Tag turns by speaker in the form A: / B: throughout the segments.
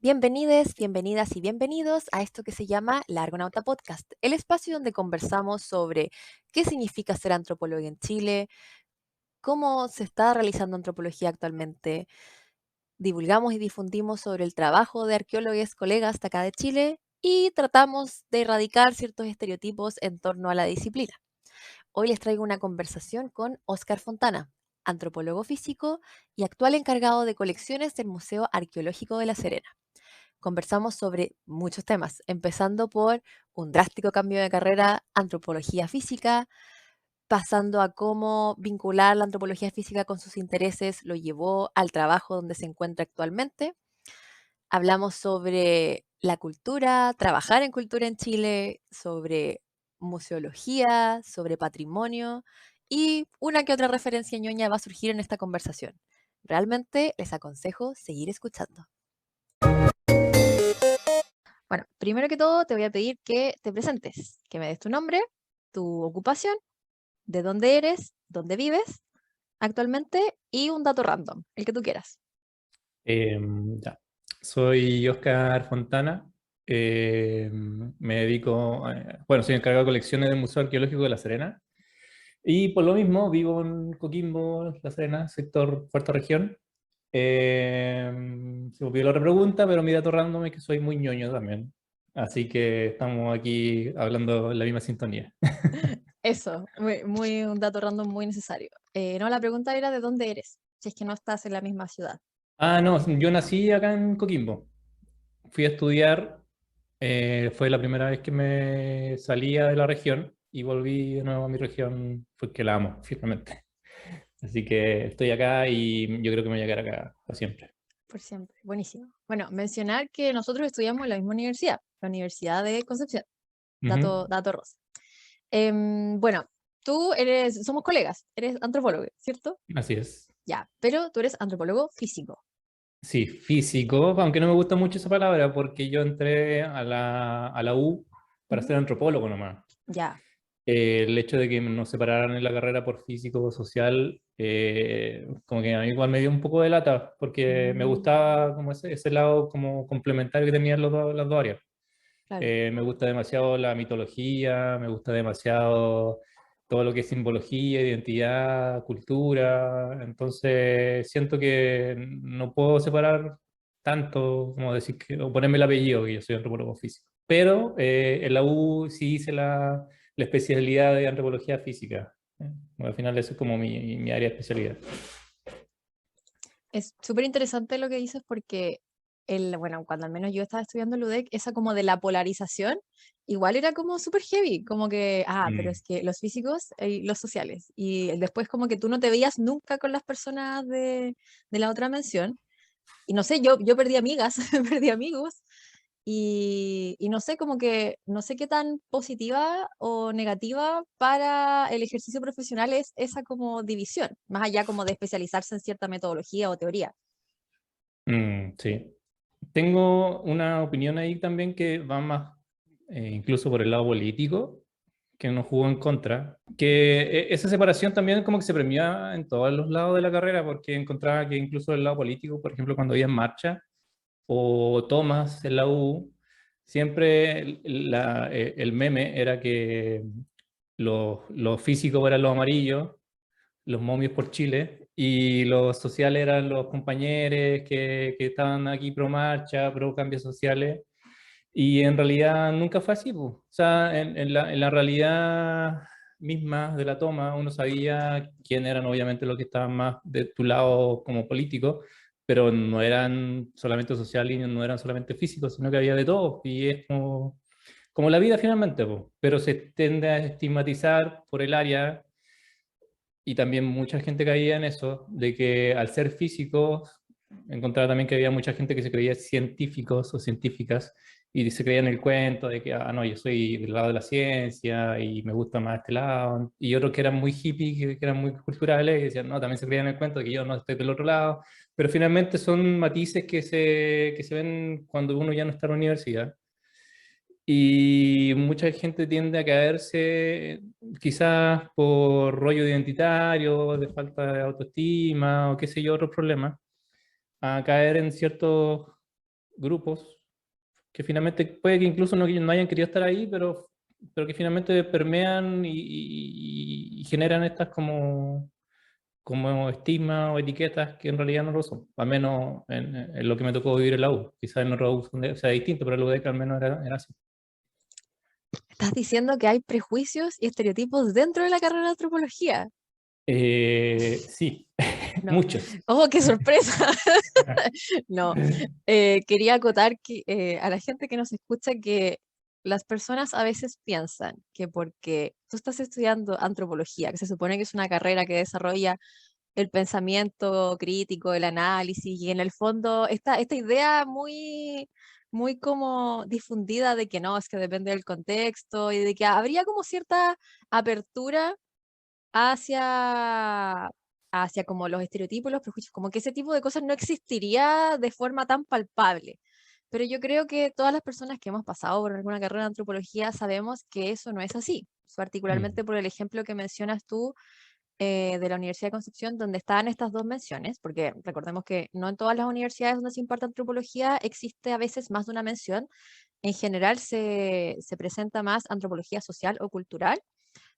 A: Bienvenides, bienvenidas y bienvenidos a esto que se llama La Argonauta Podcast, el espacio donde conversamos sobre qué significa ser antropólogo en Chile, cómo se está realizando antropología actualmente, divulgamos y difundimos sobre el trabajo de arqueólogos colegas de acá de Chile y tratamos de erradicar ciertos estereotipos en torno a la disciplina. Hoy les traigo una conversación con Óscar Fontana, antropólogo físico y actual encargado de colecciones del Museo Arqueológico de La Serena. Conversamos sobre muchos temas, empezando por un drástico cambio de carrera, antropología física, pasando a cómo vincular la antropología física con sus intereses lo llevó al trabajo donde se encuentra actualmente. Hablamos sobre la cultura, trabajar en cultura en Chile, sobre museología, sobre patrimonio y una que otra referencia ñoña va a surgir en esta conversación. Realmente les aconsejo seguir escuchando. Bueno, primero que todo te voy a pedir que te presentes, que me des tu nombre, tu ocupación, de dónde eres, dónde vives actualmente y un dato random, el que tú quieras.
B: Ya. Soy Oscar Fontana. Me dedico, bueno, soy encargado de colecciones del Museo Arqueológico de La Serena. Y por lo mismo vivo en Coquimbo, La Serena, sector cuarta región. Se me olvidó la otra pregunta, pero mi dato random es que soy muy ñoño también. Así que estamos aquí hablando en la misma sintonía.
A: Eso, un dato random muy necesario. No, la pregunta era de dónde eres, si es que no estás en la misma ciudad.
B: Ah, no, yo nací acá en Coquimbo. Fui a estudiar. Fue la primera vez que me salía de la región y volví de nuevo a mi región porque la amo, firmemente. Así que estoy acá y yo creo que me voy a quedar acá para siempre.
A: Por siempre, buenísimo. Bueno, mencionar que nosotros estudiamos en la misma universidad, la Universidad de Concepción,
B: Ujú.
A: dato rosa. Bueno, somos colegas, eres antropólogo, ¿cierto?
B: Así es.
A: Ya, pero tú eres antropólogo físico.
B: Sí, físico, aunque no me gusta mucho esa palabra porque yo entré a la U para
A: Ujú.
B: ser antropólogo nomás.
A: Ya.
B: El hecho de que nos separaran en la carrera por físico o social, como que a mí igual me dio un poco de lata, porque me
A: Mm,
B: gustaba como ese lado como complementario que tenían las dos áreas.
A: claro.
B: Me gusta demasiado la mitología, me gusta demasiado todo lo que es simbología, identidad, cultura. Entonces siento que no puedo separar tanto como decir que, o ponerme el apellido que yo soy antropólogo físico. Pero en la U sí hice la especialidad de antropología física. Bueno, al final eso es como mi área de especialidad.
A: Es súper interesante lo que dices porque bueno, cuando al menos yo estaba estudiando el UDEC, esa como de la polarización, igual era como súper heavy, como que, pero
B: Mm,
A: es que los físicos y los sociales, y después como que tú no te veías nunca con las personas de la otra mención, y no sé, yo perdí amigas, perdí amigos, y no sé, como que no sé qué tan positiva o negativa para el ejercicio profesional es esa como división, más allá como de especializarse en cierta metodología o teoría.
B: sí. Tengo una opinión ahí también que va más incluso por el lado político, que nos jugó en contra, que esa separación también como que se premiaba en todos los lados de la carrera, porque encontraba que incluso el lado político, por ejemplo, cuando había marcha o tomas en la U, siempre el meme era que los físicos eran los amarillos, los momios por Chile, y los sociales eran los compañeros que estaban aquí pro marcha, pro cambios sociales, y en realidad nunca fue así, po. O sea, en la realidad misma de la toma, uno sabía quién eran obviamente los que estaban más de tu lado como político, pero no eran solamente sociales y no eran solamente físicos, sino que había de todo, y es como la vida finalmente, po. Pero se tiende a estigmatizar por el área y también mucha gente caía en eso, de que al ser físicos, encontraba también que había mucha gente que se creía científicos o científicas y se creía en el cuento de que, no, yo soy del lado de la ciencia y me gusta más este lado, y otros que eran muy hippies, que eran muy culturales, y decían, no, también se creían en el cuento de que yo no estoy del otro lado, pero finalmente son matices que se ven cuando uno ya no está en la universidad. Y mucha gente tiende a caerse, quizás por rollo identitario, de falta de autoestima o qué sé yo, otros problemas, a caer en ciertos grupos que finalmente puede que incluso no hayan querido estar ahí, pero que finalmente permean y generan estas como estigmas o etiquetas que en realidad no lo son, al menos en lo que me tocó vivir en la U. Quizás en otro U sea distinto, pero en la UDEC al menos era así.
A: Estás diciendo que hay prejuicios y estereotipos dentro de la carrera de antropología.
B: Sí,
A: No.
B: muchos.
A: ¡Oh, qué sorpresa! No, quería acotar que, a la gente que nos escucha que las personas a veces piensan que porque tú estás estudiando antropología, que se supone que es una carrera que desarrolla el pensamiento crítico, el análisis, y en el fondo esta idea muy como difundida de que no, es que depende del contexto y de que habría como cierta apertura hacia, hacia como los estereotipos, los prejuicios, como que ese tipo de cosas no existiría de forma tan palpable. Pero yo creo que todas las personas que hemos pasado por alguna carrera de antropología sabemos que eso no es así,
B: Mm,
A: particularmente por el ejemplo que mencionas tú de la Universidad de Concepción, donde están estas dos menciones, porque recordemos que no en todas las universidades donde se imparte antropología existe a veces más de una mención. En general se presenta más antropología social o cultural.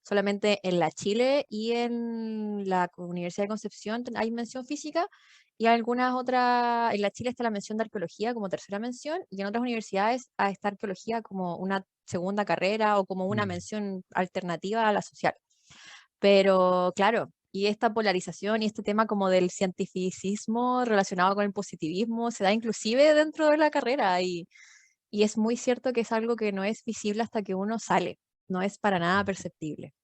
A: Solamente en la Chile y en la Universidad de Concepción hay mención física y algunas otras, en la Chile está la mención de arqueología como tercera mención y en otras universidades está arqueología como una segunda carrera o como una
B: mm.
A: mención alternativa a la social. Pero claro, y esta polarización y este tema como del cientificismo relacionado con el positivismo se da inclusive dentro de la carrera y es muy cierto que es algo que no es visible hasta que uno sale, no es para nada perceptible.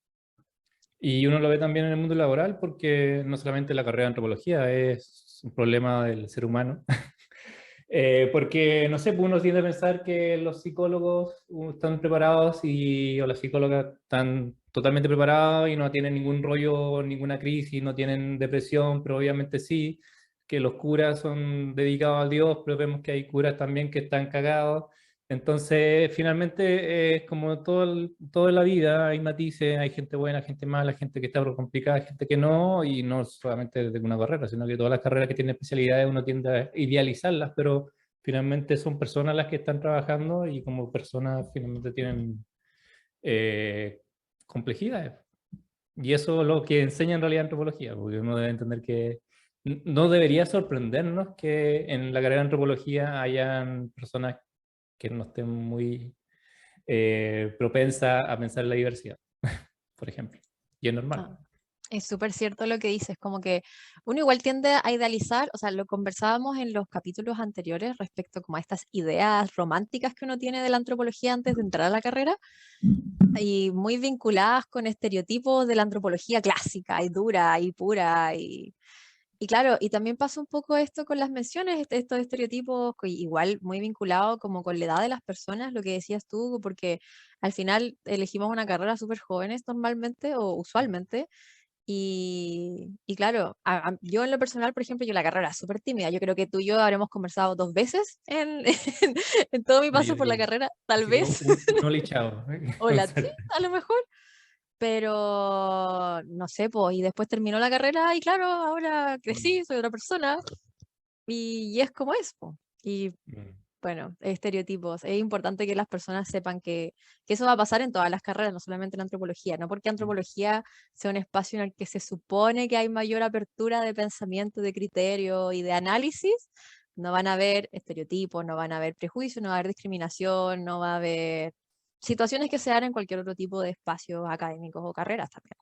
B: Y uno lo ve también en el mundo laboral porque no solamente la carrera de antropología es un problema del ser humano. Porque, no sé, pues uno tiende a pensar que los psicólogos están preparados o las psicólogas están totalmente preparados y no tienen ningún rollo, ninguna crisis, no tienen depresión, pero obviamente sí, que los curas son dedicados a Dios, pero vemos que hay curas también que están cagados. Entonces, finalmente, es como todo en la vida, hay matices, hay gente buena, gente mala, gente que está complicada, gente que no, y no solamente de una carrera, sino que todas las carreras que tienen especialidades uno tiende a idealizarlas, pero finalmente son personas las que están trabajando y como personas finalmente tienen eh, complejidades. Y eso es lo que enseña en realidad antropología, porque uno debe entender que no debería sorprendernos que en la carrera de antropología hayan personas que no estén muy propensas a pensar en la diversidad, por ejemplo. Y es normal.
A: Ah, es súper cierto lo que dices, como que uno igual tiende a idealizar, o sea, lo conversábamos en los capítulos anteriores respecto como a estas ideas románticas que uno tiene de la antropología antes de entrar a la carrera y muy vinculadas con estereotipos de la antropología clásica y dura y pura y claro, y también pasa un poco esto con las menciones, estos estereotipos, igual muy vinculado como con la edad de las personas, lo que decías tú, porque al final elegimos una carrera súper jóvenes normalmente o usualmente, y claro, yo en lo personal, por ejemplo, yo la carrera súper tímida, yo creo que tú y yo habremos conversado dos veces en todo mi
B: No,
A: paso
B: yo
A: por la
B: diría,
A: carrera, tal
B: así como
A: vez,
B: uno lichado.
A: o la sí, a lo mejor, pero no sé, pues, y después terminó la carrera y claro, ahora crecí, soy otra persona y es como es, po. Y bueno, estereotipos. Es importante que las personas sepan que eso va a pasar en todas las carreras, no solamente en antropología. No porque antropología sea un espacio en el que se supone que hay mayor apertura de pensamiento, de criterio y de análisis, no van a haber estereotipos, no van a haber prejuicios, no va a haber discriminación, no va a haber situaciones que se dan en cualquier otro tipo de espacios académicos o carreras también.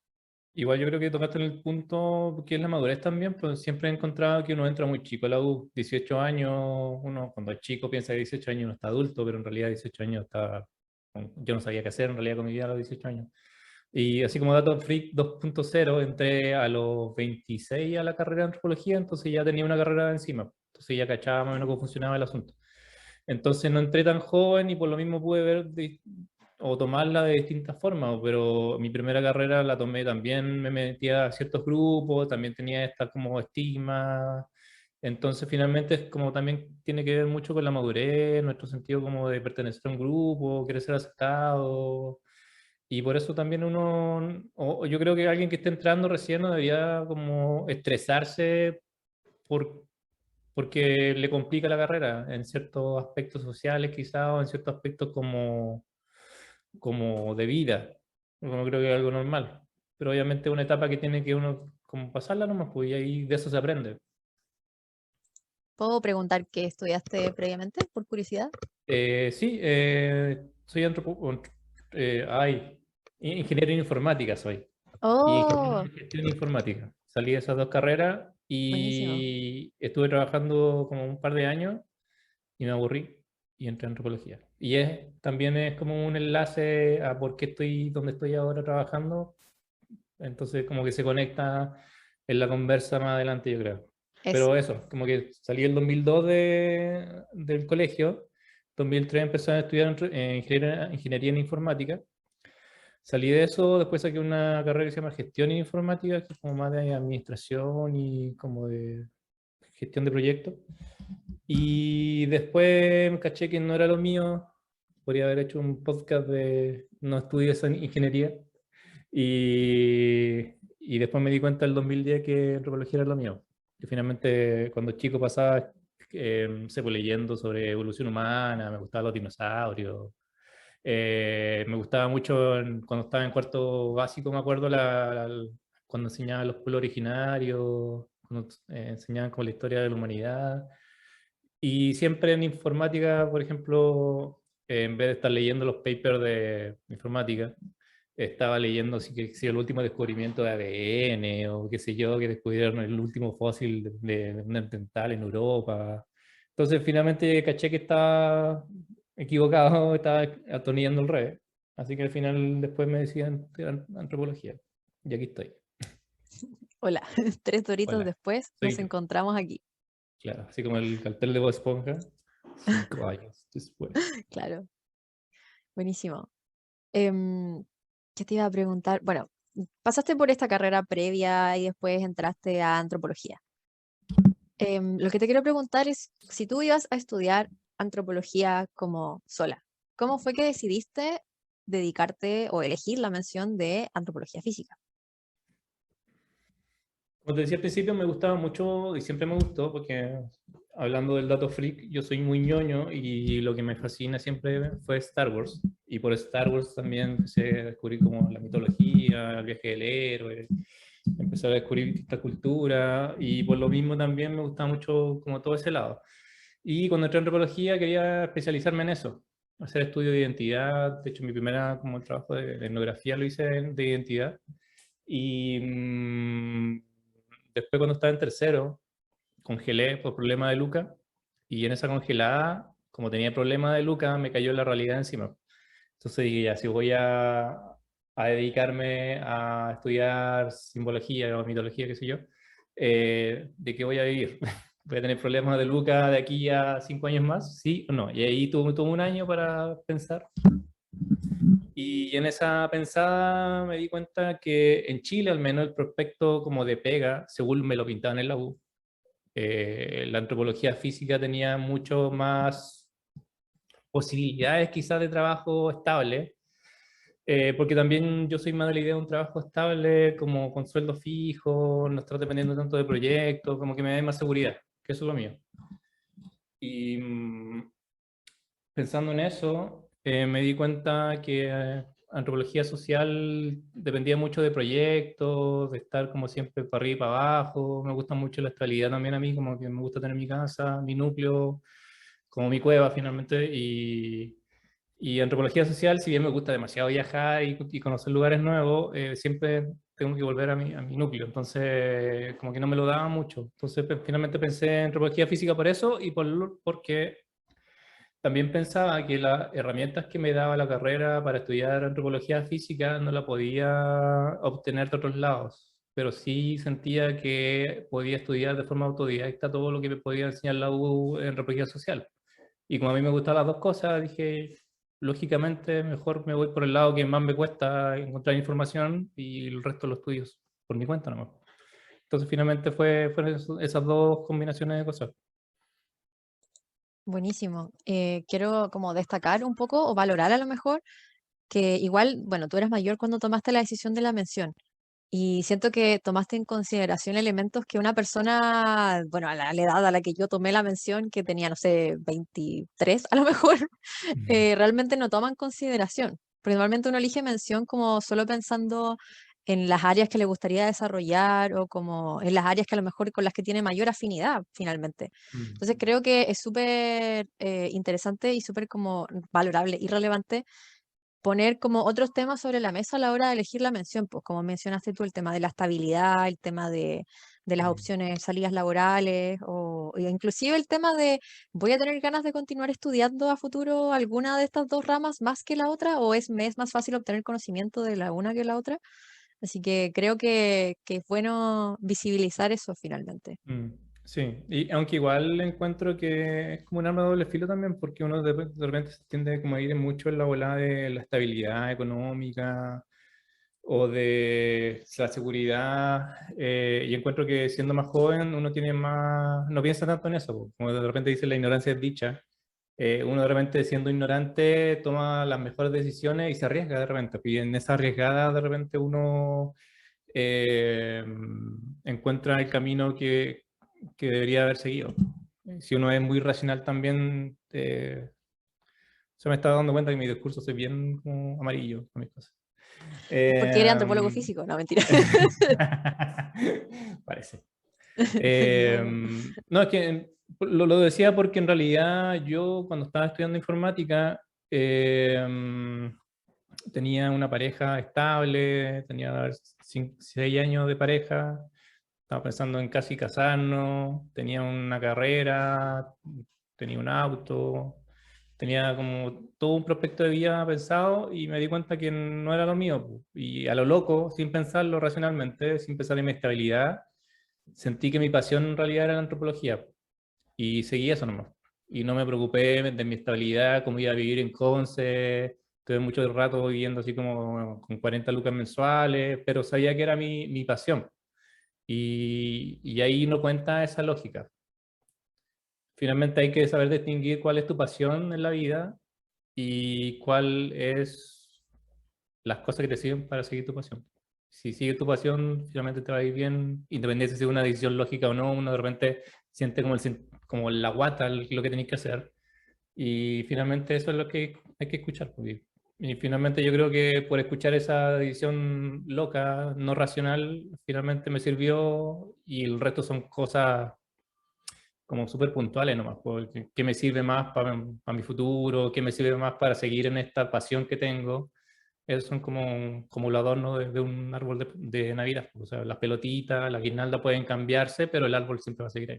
B: Igual yo creo que tocaste en el punto que es la madurez también, pues siempre he encontrado que uno entra muy chico a la U, 18 años, uno cuando es chico piensa que 18 años uno está adulto, pero en realidad 18 años está, yo no sabía qué hacer en realidad con mi vida a los 18 años. Y así como dato freak 2.0, entré a los 26 a la carrera de antropología, entonces ya tenía una carrera encima, entonces ya cachaba más o menos cómo funcionaba el asunto. Entonces no entré tan joven y por lo mismo pude ver o tomarla de distintas formas, pero mi primera carrera la tomé también, me metía a ciertos grupos, también tenía esta como estigma, entonces finalmente es como también tiene que ver mucho con la madurez, nuestro sentido como de pertenecer a un grupo, querer ser aceptado, y por eso también uno, o yo creo que alguien que esté entrando recién no debería como estresarse por porque le complica la carrera en ciertos aspectos sociales quizás o en ciertos aspectos como de vida. No creo que es algo normal, pero obviamente es una etapa que tiene que uno como pasarla nomás, pues y ahí de eso se aprende.
A: ¿Puedo preguntar qué estudiaste previamente, por curiosidad?
B: Sí, soy ingeniero en informática soy. Y ingeniero
A: Oh,
B: en gestión informática. Salí de esas dos carreras
A: buenísimo.
B: y estuve trabajando como un par de años y me aburrí y entré en antropología. Y también es como un enlace a por qué estoy donde estoy ahora trabajando. Entonces como que se conecta en la conversa más adelante, yo creo.
A: Eso.
B: Pero eso, como que salí el 2002 del colegio, 2003 empecé a estudiar ingeniería en informática. Salí de eso, después saqué una carrera que se llama gestión en informática, que es como más de administración y como de gestión de proyectos. Y después me caché que no era lo mío. Podría haber hecho un podcast de no estudié esa ingeniería. Y después me di cuenta en el 2010 que antropología era lo mío. Que finalmente cuando chico pasaba, se fue leyendo sobre evolución humana, me gustaban los dinosaurios. Me gustaba mucho cuando estaba en cuarto básico, me acuerdo, cuando enseñaban los pueblos originarios, cuando enseñaban como la historia de la humanidad. Y siempre en informática, por ejemplo, en vez de estar leyendo los papers de informática, estaba leyendo así que si el último descubrimiento de ADN o qué sé yo, que descubrieron el último fósil de un neandertal en Europa. Entonces finalmente caché que estaba equivocado, estaba atornillando el revés. Así que al final después me decían antropología. Y aquí estoy.
A: Hola, 3 doritos
B: Hola,
A: después
B: soy
A: nos
B: yo.
A: encontramos aquí.
B: Claro, así como el cartel de Bob Esponja, 5 años después.
A: Claro, buenísimo. Em, ¿Qué te iba a preguntar? Bueno, pasaste por esta carrera previa y después entraste a antropología. Lo que te quiero preguntar es si tú ibas a estudiar antropología como sola, ¿cómo fue que decidiste dedicarte o elegir la mención de antropología física?
B: Como te decía al principio, me gustaba mucho y siempre me gustó porque hablando del dato freak, yo soy muy ñoño y lo que me fascina siempre fue Star Wars. Y por Star Wars también empecé a descubrir como la mitología, el viaje del héroe, empecé a descubrir distintas culturas y por lo mismo también me gustaba mucho como todo ese lado. Y cuando entré en antropología quería especializarme en eso, hacer estudio de identidad. De hecho, mi primera como trabajo de etnografía lo hice de identidad. Y después cuando estaba en tercero, congelé por problema de Luca. Y en esa congelada, como tenía problema de Luca, me cayó la realidad encima. Entonces dije, ya, si voy a dedicarme a estudiar simbología o mitología, qué sé yo, ¿de qué voy a vivir? ¿Voy a tener problemas de Luca de aquí a 5 años más? ¿Sí o no? Y ahí tuve un año para pensar. Y en esa pensada me di cuenta que en Chile, al menos, el prospecto como de pega, según me lo pintaban en la U, la antropología física tenía mucho más posibilidades quizás de trabajo estable, porque también yo soy más de la idea de un trabajo estable, como con sueldo fijo, no estar dependiendo tanto de proyectos, como que me dé más seguridad, que eso es lo mío. Y pensando en eso, me di cuenta que antropología social dependía mucho de proyectos, de estar como siempre para arriba y para abajo. Me gusta mucho la estabilidad también a mí, como que me gusta tener mi casa, mi núcleo, como mi cueva finalmente. Y antropología social, si bien me gusta demasiado viajar y conocer lugares nuevos, siempre tengo que volver a mi núcleo. Entonces, como que no me lo daba mucho. Entonces, finalmente pensé en antropología física por eso y porque también pensaba que las herramientas que me daba la carrera para estudiar antropología física no la podía obtener de otros lados, pero sí sentía que podía estudiar de forma autodidacta todo lo que me podía enseñar la U en antropología social. Y como a mí me gustaban las dos cosas, dije, lógicamente mejor me voy por el lado que más me cuesta encontrar información y el resto de los estudios por mi cuenta nomás. Entonces finalmente fueron esas dos combinaciones de cosas.
A: Buenísimo. Quiero como destacar un poco o valorar a lo mejor que igual, bueno, tú eres mayor cuando tomaste la decisión de la mención. Y siento que tomaste en consideración elementos que una persona, bueno, a la edad a la que yo tomé la mención, que tenía, no sé, 23 a lo mejor,
B: Mm,
A: realmente no toma en consideración. Principalmente uno elige mención como solo pensando en las áreas que le gustaría desarrollar o como en las áreas que a lo mejor con las que tiene mayor afinidad finalmente.
B: mm,
A: Entonces creo que es súper interesante y súper como valorable y relevante poner como otros temas sobre la mesa a la hora de elegir la mención, pues como mencionaste tú, el tema de la estabilidad, el tema de las
B: mm.
A: opciones, salidas laborales, o inclusive el tema de, ¿voy a tener ganas de continuar estudiando a futuro alguna de estas dos ramas más que la otra? ¿O me es más fácil obtener conocimiento de la una que la otra? Así que creo que es bueno visibilizar eso finalmente.
B: Mm, sí, y aunque igual encuentro que es como un arma de doble filo también, porque uno de repente se tiende como a ir mucho en la volada de la estabilidad económica o de la seguridad, y encuentro que siendo más joven uno tiene más, no piensa tanto en eso, po. Como de repente dice la ignorancia es dicha, uno de repente siendo ignorante toma las mejores decisiones y se arriesga de repente, y en esa arriesgada de repente uno eh, encuentra el camino que debería haber seguido. Si uno es muy racional también, se me está dando cuenta que mi discurso es bien como amarillo con mis cosas.
A: Porque eres
B: Eh,
A: antropólogo físico, no, mentira.
B: Parece. Eh,
A: No.
B: no, es que lo decía porque en realidad yo cuando estaba estudiando informática tenía una pareja estable, tenía 6 años de pareja, estaba pensando en casi casarnos, tenía una carrera, tenía un auto, tenía como todo un prospecto de vida pensado y me di cuenta que no era lo mío, pu. Y a lo loco, sin pensarlo racionalmente, sin pensar en mi estabilidad, sentí que mi pasión en realidad era la antropología y seguí eso nomás. Y no me preocupé de mi estabilidad, cómo iba a vivir en Conce, estuve mucho rato viviendo así como con 40 lucas mensuales, pero sabía que era mi pasión. Y ahí no cuenta esa lógica. Finalmente hay que saber distinguir cuál es tu pasión en la vida y cuál es las cosas que te sirven para seguir tu pasión. Si sigues tu pasión, finalmente te va a ir bien, independientemente si es una decisión lógica o no, uno de repente siente como, como la guata lo que tenéis que hacer. Y finalmente eso es lo que hay que escuchar, pues. Y finalmente yo creo que por escuchar esa decisión loca, no racional, finalmente me sirvió y el resto son cosas como súper puntuales nomás, pues, qué me sirve más para mi futuro, qué me sirve más para seguir en esta pasión que tengo. Esos son como los adornos de un árbol de Navidad, pues. O sea, las pelotitas, las guirnaldas pueden cambiarse, pero el árbol siempre va a seguir ahí.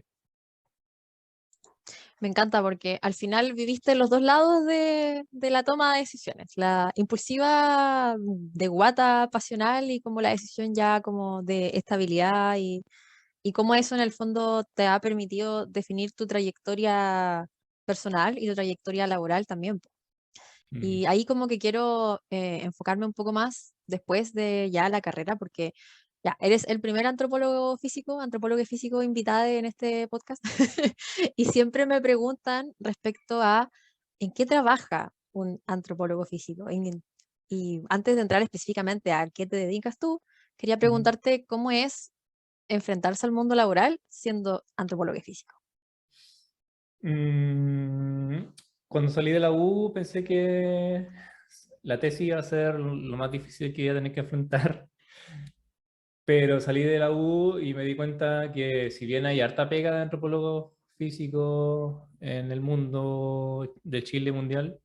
A: Me encanta porque al final viviste los dos lados de la toma de decisiones, la impulsiva de guata pasional y como la decisión ya como de estabilidad y cómo eso en el fondo te ha permitido definir tu trayectoria personal y tu trayectoria laboral también, po.
B: Mm.
A: Y ahí como que quiero enfocarme un poco más después de ya la carrera, porque ya eres el primer antropólogo físico invitada en este podcast, y siempre me preguntan respecto a en qué trabaja un antropólogo físico. Y antes de entrar específicamente a qué te dedicas tú, quería
B: Mm.
A: preguntarte cómo es enfrentarse al mundo laboral siendo antropólogo físico.
B: Mm, Cuando salí de la U pensé que la tesis iba a ser lo más difícil que iba a tener que afrontar, pero salí de la U y me di cuenta que si bien hay harta pega de antropólogos físicos en el mundo de Chile mundial,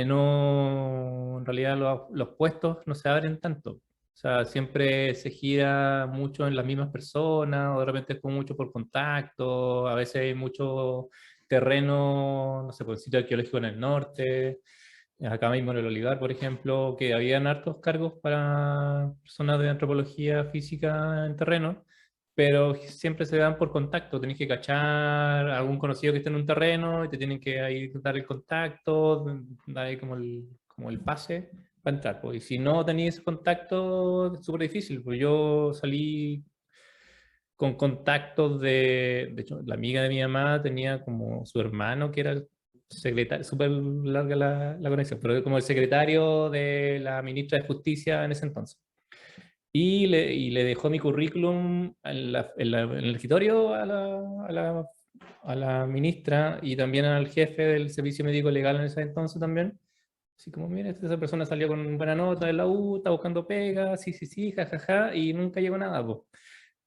B: no, en realidad los puestos no se abren tanto. O sea, siempre se gira mucho en las mismas personas, o de repente es como mucho por contacto, a veces hay mucho terreno, no sé, por el sitio arqueológico en el norte, acá mismo en el Olivar, por ejemplo, que habían hartos cargos para personas de antropología física en terreno, pero siempre se dan por contacto, tenés que cachar a algún conocido que esté en un terreno y te tienen que ahí dar el contacto, dar ahí como el pase para entrar, pues. Y si no tenías ese contacto, es súper difícil, pues yo salí con contactos de hecho, la amiga de mi mamá tenía como su hermano que era el secretario, súper larga la conexión, pero como el secretario de la ministra de Justicia en ese entonces. y le dejó mi currículum en el escritorio a la ministra y también al jefe del servicio médico legal en ese entonces también. Así como, mira, esa persona salió con buena nota de la U, está buscando pega, sí, sí, sí, jajaja, y nunca llegó a nada, po.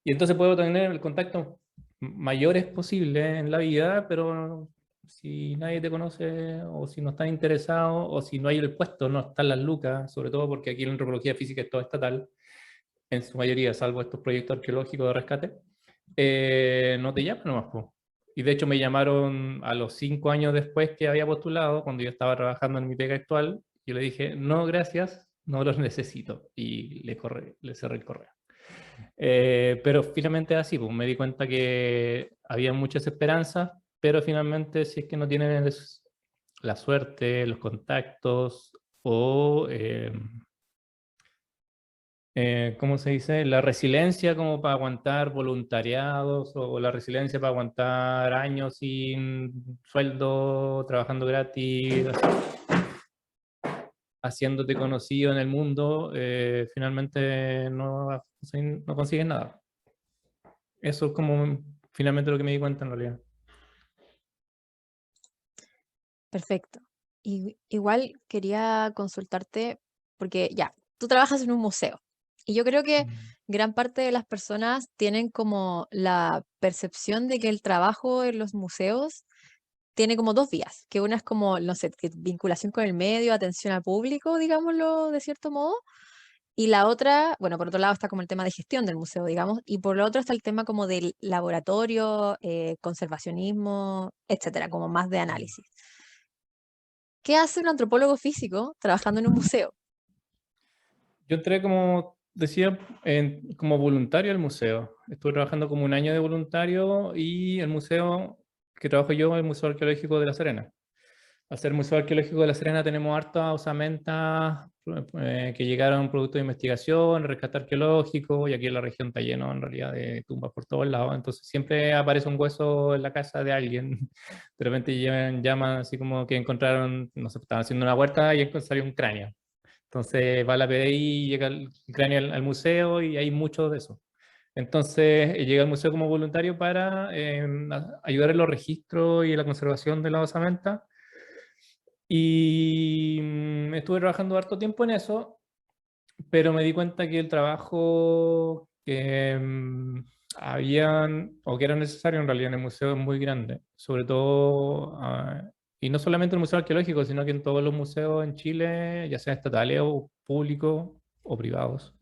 B: Y entonces puedo tener el contacto mayores posible en la vida, pero si nadie te conoce o si no estás interesado o si no hay el puesto, no están las lucas, sobre todo porque aquí la antropología física es todo estatal, en su mayoría, salvo estos proyectos arqueológicos de rescate, no te llaman nomás, po. Y de hecho me llamaron a los 5 años después que había postulado, cuando yo estaba trabajando en mi pega actual, yo le dije, no, gracias, no los necesito. Y le cerré el correo. Pero finalmente así, pues me di cuenta que había muchas esperanzas, pero finalmente si es que no tienen la suerte, los contactos o, ¿cómo se dice? La resiliencia como para aguantar voluntariados o la resiliencia para aguantar años sin sueldo, trabajando gratis, haciéndote conocido en el mundo, finalmente no consigues nada. Eso es como finalmente lo que me di cuenta en realidad.
A: Perfecto. Y igual quería consultarte, porque ya, tú trabajas en un museo y yo creo que
B: Mm.
A: gran parte de las personas tienen como la percepción de que el trabajo en los museos tiene como dos vías, que una es como, no sé, que vinculación con el medio, atención al público, digámoslo de cierto modo, y la otra, bueno, por otro lado está como el tema de gestión del museo, digamos, y por lo otro está el tema como del laboratorio, conservacionismo, etcétera, como más de análisis. ¿Qué hace un antropólogo físico trabajando en un museo?
B: Yo entré, como decía, como voluntario al museo. Estuve trabajando como un año de voluntario y el museo que trabajo yo es el Museo Arqueológico de La Serena. Al ser Museo Arqueológico de La Serena tenemos hartas osamentas que llegaron producto de investigación, rescate arqueológico, y aquí en la región está lleno en realidad de tumbas por todos lados, entonces siempre aparece un hueso en la casa de alguien. De repente llaman así como que encontraron, no sé, estaban haciendo una huerta y salió un cráneo. Entonces va la PDI, llega el cráneo al museo y hay mucho de eso. Entonces llega al museo como voluntario para ayudar en los registros y en la conservación de la osamenta. Y estuve trabajando harto tiempo en eso, pero me di cuenta que el trabajo que habían, o que era necesario en realidad en el museo es muy grande, sobre todo, y no solamente en el Museo Arqueológico, sino que en todos los museos en Chile, ya sean estatales o públicos o privados.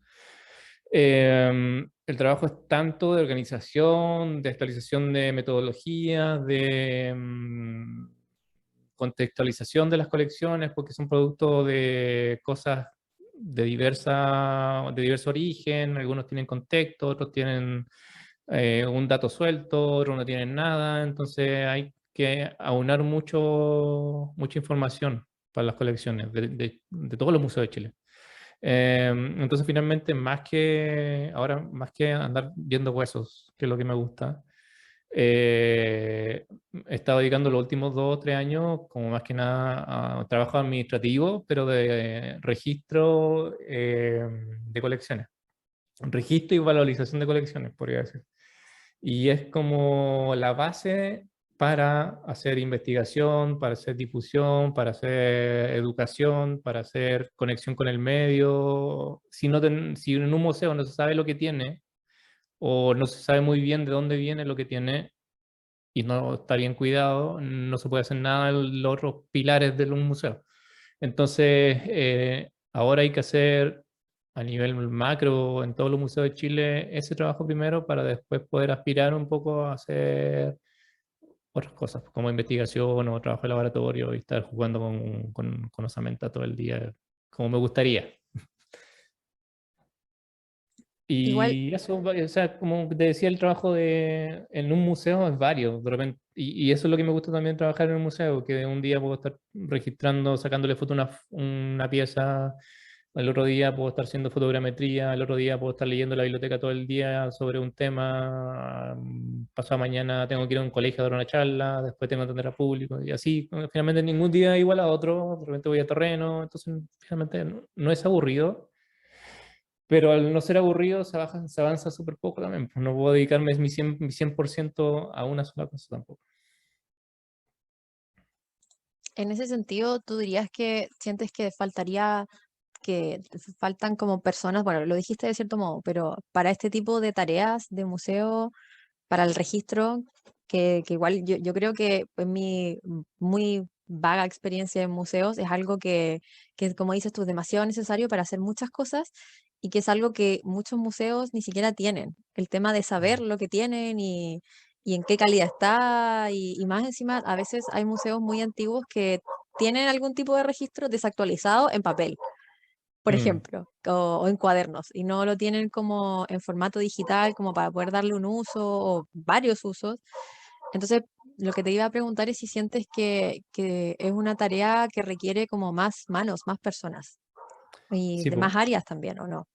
B: El trabajo es tanto de organización, de actualización de metodologías, de contextualización de las colecciones, porque son producto de cosas de diverso origen, algunos tienen contexto, otros tienen un dato suelto, otros no tienen nada, entonces hay que aunar mucha información para las colecciones de todos los museos de Chile. Entonces finalmente, más que andar viendo huesos, que es lo que me gusta, he estado dedicando los últimos 2 o 3 años como más que nada a trabajo administrativo, pero de registro de colecciones. Registro y valorización de colecciones, podría decir. Y es como la base para hacer investigación, para hacer difusión, para hacer educación, para hacer conexión con el medio. Si en un museo no se sabe lo que tiene o no se sabe muy bien de dónde viene lo que tiene y no está bien cuidado, no se puede hacer nada en los otros pilares de un museo. Entonces, ahora hay que hacer a nivel macro en todos los museos de Chile ese trabajo primero para después poder aspirar un poco a hacer otras cosas, como investigación o trabajo de laboratorio y estar jugando con osamenta todo el día, como me gustaría.
A: Igual,
B: Y eso, o sea, como te decía, el trabajo en un museo es varios, de repente, y eso es lo que me gusta también trabajar en un museo, que un día puedo estar registrando, sacándole foto a una pieza, el otro día puedo estar haciendo fotogrametría, el otro día puedo estar leyendo la biblioteca todo el día sobre un tema, pasado mañana tengo que ir a un colegio a dar una charla, después tengo que atender a público, y así, finalmente ningún día es igual a otro, de repente voy a terreno, entonces finalmente no es aburrido, Pero al no ser aburrido se avanza súper poco también. Pues no puedo dedicarme mi 100% a una sola cosa tampoco.
A: En ese sentido, ¿tú dirías que sientes que faltaría, que faltan como personas, bueno, lo dijiste de cierto modo, pero para este tipo de tareas de museo, para el registro, que igual yo creo que en mi muy vaga experiencia en museos es algo que, como dices tú, es demasiado necesario para hacer muchas cosas y que es algo que muchos museos ni siquiera tienen. El tema de saber
B: Mm.
A: lo que tienen y en qué calidad está y más encima, a veces hay museos muy antiguos que tienen algún tipo de registro desactualizado en papel, por
B: Mm,
A: ejemplo, o en cuadernos, y no lo tienen como en formato digital, como para poder darle un uso o varios usos. Entonces, lo que te iba a preguntar es si sientes que es una tarea que requiere como más manos, más personas, y
B: sí,
A: de más
B: po.
A: áreas también, ¿o no?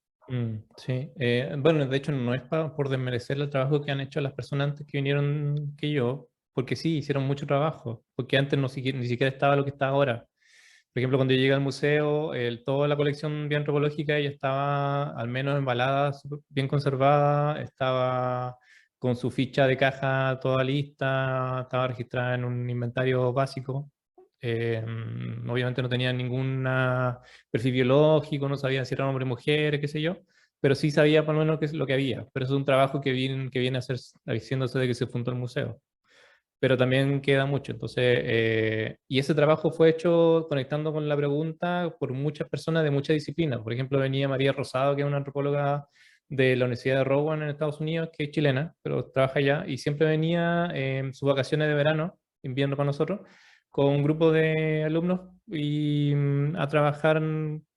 B: Sí. Bueno, de hecho no es por desmerecer el trabajo que han hecho las personas antes que vinieron que yo, porque sí, hicieron mucho trabajo, porque antes ni siquiera estaba lo que está ahora. Por ejemplo, cuando yo llegué al museo, toda la colección bioantropológica ya estaba al menos embalada, bien conservada, estaba con su ficha de caja toda lista, estaba registrada en un inventario básico. Obviamente no tenía ningún perfil biológico, no sabía si era hombre o mujer, qué sé yo, pero sí sabía por lo menos qué es lo que había. Pero eso es un trabajo que viene a ser, haciéndose de que se fundó el museo, pero también queda mucho. Entonces, y ese trabajo fue hecho conectando con la pregunta por muchas personas de muchas disciplinas. Por ejemplo, venía María Rosado, que es una antropóloga de la Universidad de Rowan en Estados Unidos, que es chilena, pero trabaja allá, y siempre venía en sus vacaciones de verano, invierno para nosotros, con un grupo de alumnos y a trabajar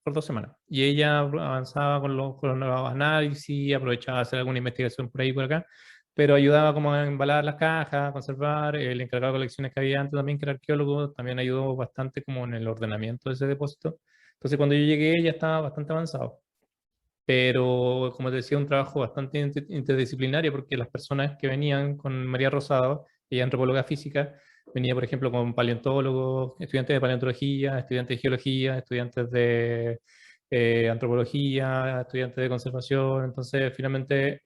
B: por 2 semanas. Y ella avanzaba con los nuevos análisis, aprovechaba a hacer alguna investigación por ahí y por acá, pero ayudaba como a embalar las cajas, a conservar. El encargado de colecciones que había antes también, que era arqueólogo, también ayudó bastante como en el ordenamiento de ese depósito. Entonces cuando yo llegué ya estaba bastante avanzado, pero como te decía, un trabajo bastante interdisciplinario, porque las personas que venían con María Rosado, ella es antropóloga física, venía por ejemplo con paleontólogos, estudiantes de paleontología, estudiantes de geología, estudiantes de antropología, estudiantes de conservación. Entonces finalmente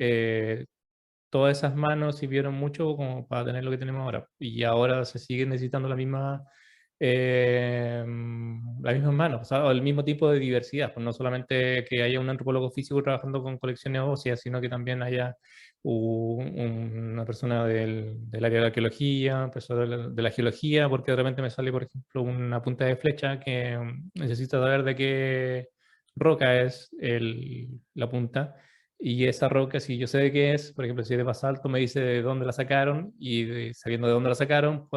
B: todas esas manos sirvieron mucho como para tener lo que tenemos ahora. Y ahora se sigue necesitando las mismas manos, o sea, o el mismo tipo de diversidad. Pues no solamente que haya un antropólogo físico trabajando con colecciones óseas, sino que también haya una persona del área de la arqueología, una persona de la geología, porque de repente me sale, por ejemplo, una punta de flecha que necesita saber de qué roca es la punta. Y esa roca, si yo sé de qué es, por ejemplo, si es de basalto, me dice de dónde la sacaron y sabiendo de dónde la sacaron,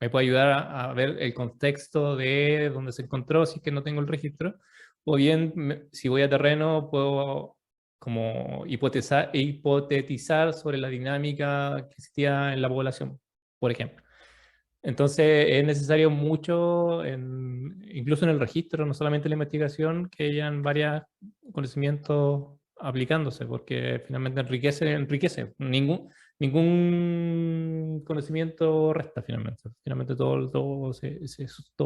B: me puede ayudar a ver el contexto de dónde se encontró, si es que no tengo el registro. O bien, si voy a terreno, puedo como hipotetizar sobre la dinámica que existía en la población, por ejemplo. Entonces es necesario mucho, incluso en el registro, no solamente en la investigación, que hayan varios conocimientos aplicándose, porque finalmente enriquece. Ningún conocimiento resta finalmente. Finalmente todo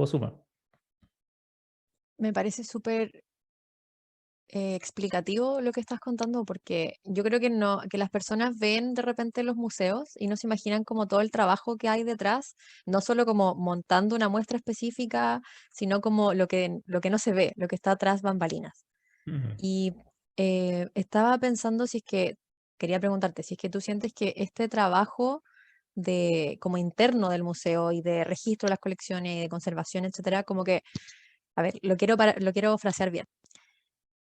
B: suma.
A: Me parece súper explicativo lo que estás contando, porque yo creo que no, que las personas ven de repente los museos y no se imaginan como todo el trabajo que hay detrás, no solo como montando una muestra específica, sino como lo que no se ve, lo que está atrás bambalinas.
B: Ujú.
A: Y estaba pensando si es que, quería preguntarte, si es que tú sientes que este trabajo de como interno del museo y de registro de las colecciones y de conservación, etcétera, como que, a ver, lo quiero frasear bien,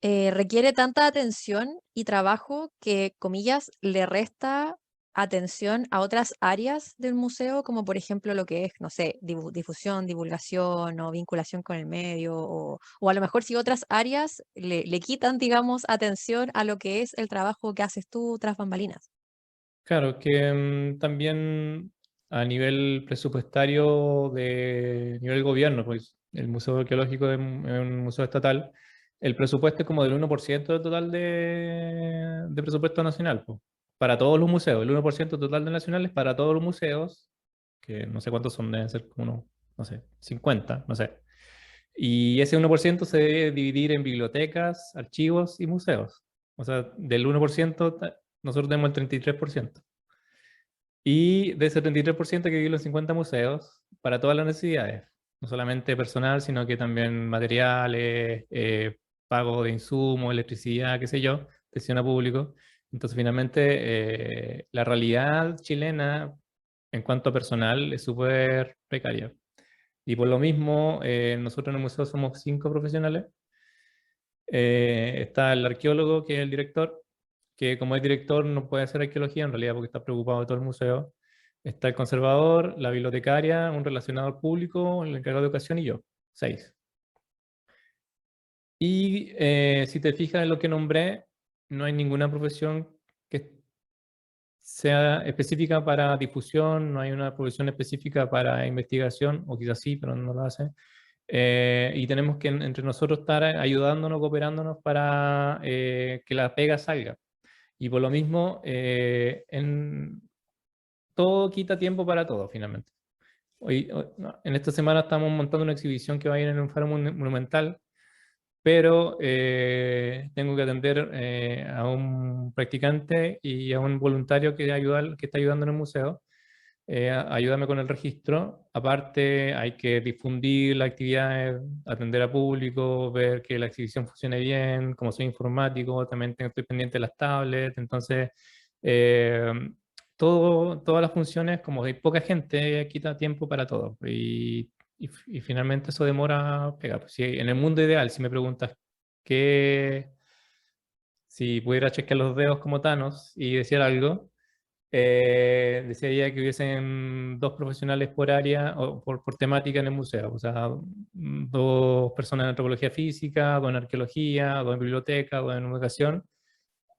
A: requiere tanta atención y trabajo que, comillas, le resta atención a otras áreas del museo, como por ejemplo lo que es, no sé, difusión, divulgación o vinculación con el medio, o a lo mejor si otras áreas le quitan, digamos, atención a lo que es el trabajo que haces tú tras bambalinas.
B: Claro, que también a nivel presupuestario de nivel gobierno, pues el Museo Arqueológico es un museo estatal, el presupuesto es como del 1% del total de presupuesto nacional, pues, para todos los museos. El 1% total de nacionales para todos los museos, que no sé cuántos son, deben ser como unos, no sé, 50, no sé. Y ese 1% se debe dividir en bibliotecas, archivos y museos. O sea, del 1%, nosotros tenemos el 33%. Y de ese 33% hay que dividirlo en 50 museos para todas las necesidades. No solamente personal, sino que también materiales, pago de insumos, electricidad, qué sé yo, atención a público. Entonces, finalmente, la realidad chilena en cuanto a personal es súper precaria. Y por lo mismo, nosotros en el museo somos 5 profesionales. Está el arqueólogo, que es el director, que como es director no puede hacer arqueología en realidad porque está preocupado de todo el museo. Está el conservador, la bibliotecaria, un relacionador público, el encargado de educación y yo. 6. Y si te fijas en lo que nombré, no hay ninguna profesión que sea específica para difusión, no hay una profesión específica para investigación, o quizás sí, pero no lo hace. Y tenemos que entre nosotros estar ayudándonos, cooperándonos para que la pega salga. Y por lo mismo, todo quita tiempo para todo, finalmente. No, en esta semana estamos montando una exhibición que va a ir en un faro monumental, pero tengo que atender a un practicante y a un voluntario que está ayudando en el museo. Ayúdame con el registro. Aparte, hay que difundir la actividad, atender a público, ver que la exhibición funcione bien. Como soy informático, también estoy pendiente de las tablets. Entonces, eh, todas las funciones, como hay poca gente, quita tiempo para todo. Y finalmente eso demora pegar. Pues, si en el mundo ideal, si me preguntas qué, si pudiera chequear los dedos como Thanos y decir algo, desearía que hubiesen 2 profesionales por área o por temática en el museo. O sea, 2 personas en antropología física, 2 en arqueología, 2 en biblioteca, 2 en educación.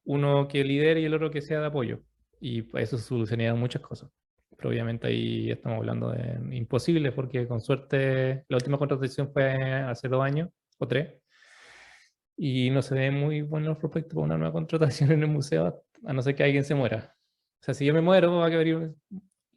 B: Uno que lidere y el otro que sea de apoyo. Y pues, eso solucionaría muchas cosas. Pero obviamente ahí estamos hablando de imposible porque con suerte la última contratación fue hace 2 años o 3 y no se ve muy buenos prospectos para una nueva contratación en el museo, a no ser que alguien se muera. O sea, si yo me muero, va a haber,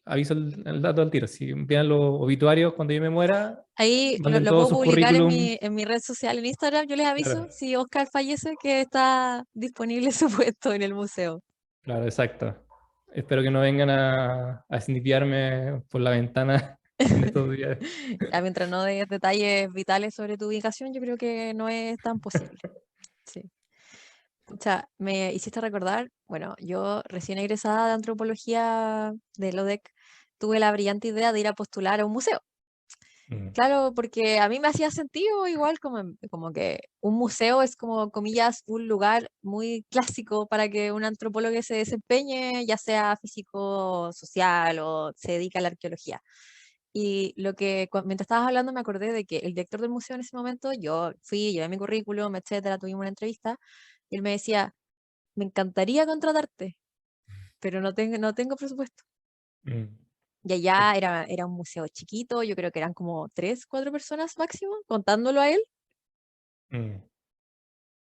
B: aviso el dato al tiro. Si vean los obituarios cuando yo me muera,
A: Ahí
B: manden
A: lo
B: todos
A: puedo
B: sus
A: publicar
B: currículum.
A: en mi red social, en Instagram. Yo les aviso
B: Claro,
A: si Oscar fallece que está disponible su puesto en el museo.
B: claro, exacto. Espero que no vengan a snipearme por la ventana en estos días.
A: Ya, mientras no des detalles vitales sobre tu ubicación, yo creo que no es tan posible. Sí. Pucha, me hiciste recordar, bueno, yo recién egresada de antropología de LODEC, tuve la brillante idea de ir a postular a un museo.
B: Mm,
A: Claro, porque a mí me hacía sentido igual como que un museo es como, comillas, un lugar muy clásico para que un antropólogo se desempeñe, ya sea físico, social o se dedica a la arqueología. Y lo que, mientras estabas hablando, me acordé de que el director del museo en ese momento, yo fui, llevé mi currículum, etcétera, tuvimos una entrevista, y él me decía, me encantaría contratarte, pero no tengo presupuesto.
B: mm,
A: Y allá era un museo chiquito, yo creo que eran como 3, 4 personas máximo, contándolo a él.
B: mm. Sí,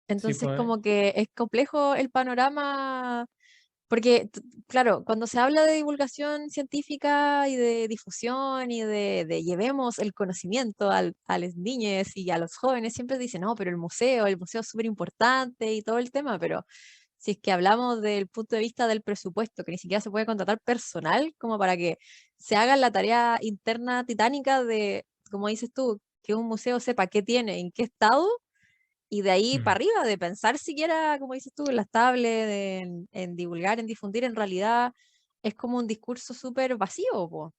A: Entonces,
B: pues.
A: como que es complejo el panorama, porque, claro, cuando se habla de divulgación científica y de difusión y de llevemos el conocimiento a las niñas y a los jóvenes, siempre dicen, no, pero el museo es súper importante y todo el tema, pero si es que hablamos del punto de vista del presupuesto, que ni siquiera se puede contratar personal como para que se haga la tarea interna titánica de, como dices tú, que un museo sepa qué tiene, en qué estado y de ahí para
B: Mm,
A: arriba, de pensar siquiera, como dices tú, en las tablets, en divulgar, en difundir, en realidad es como un discurso súper vacío, po.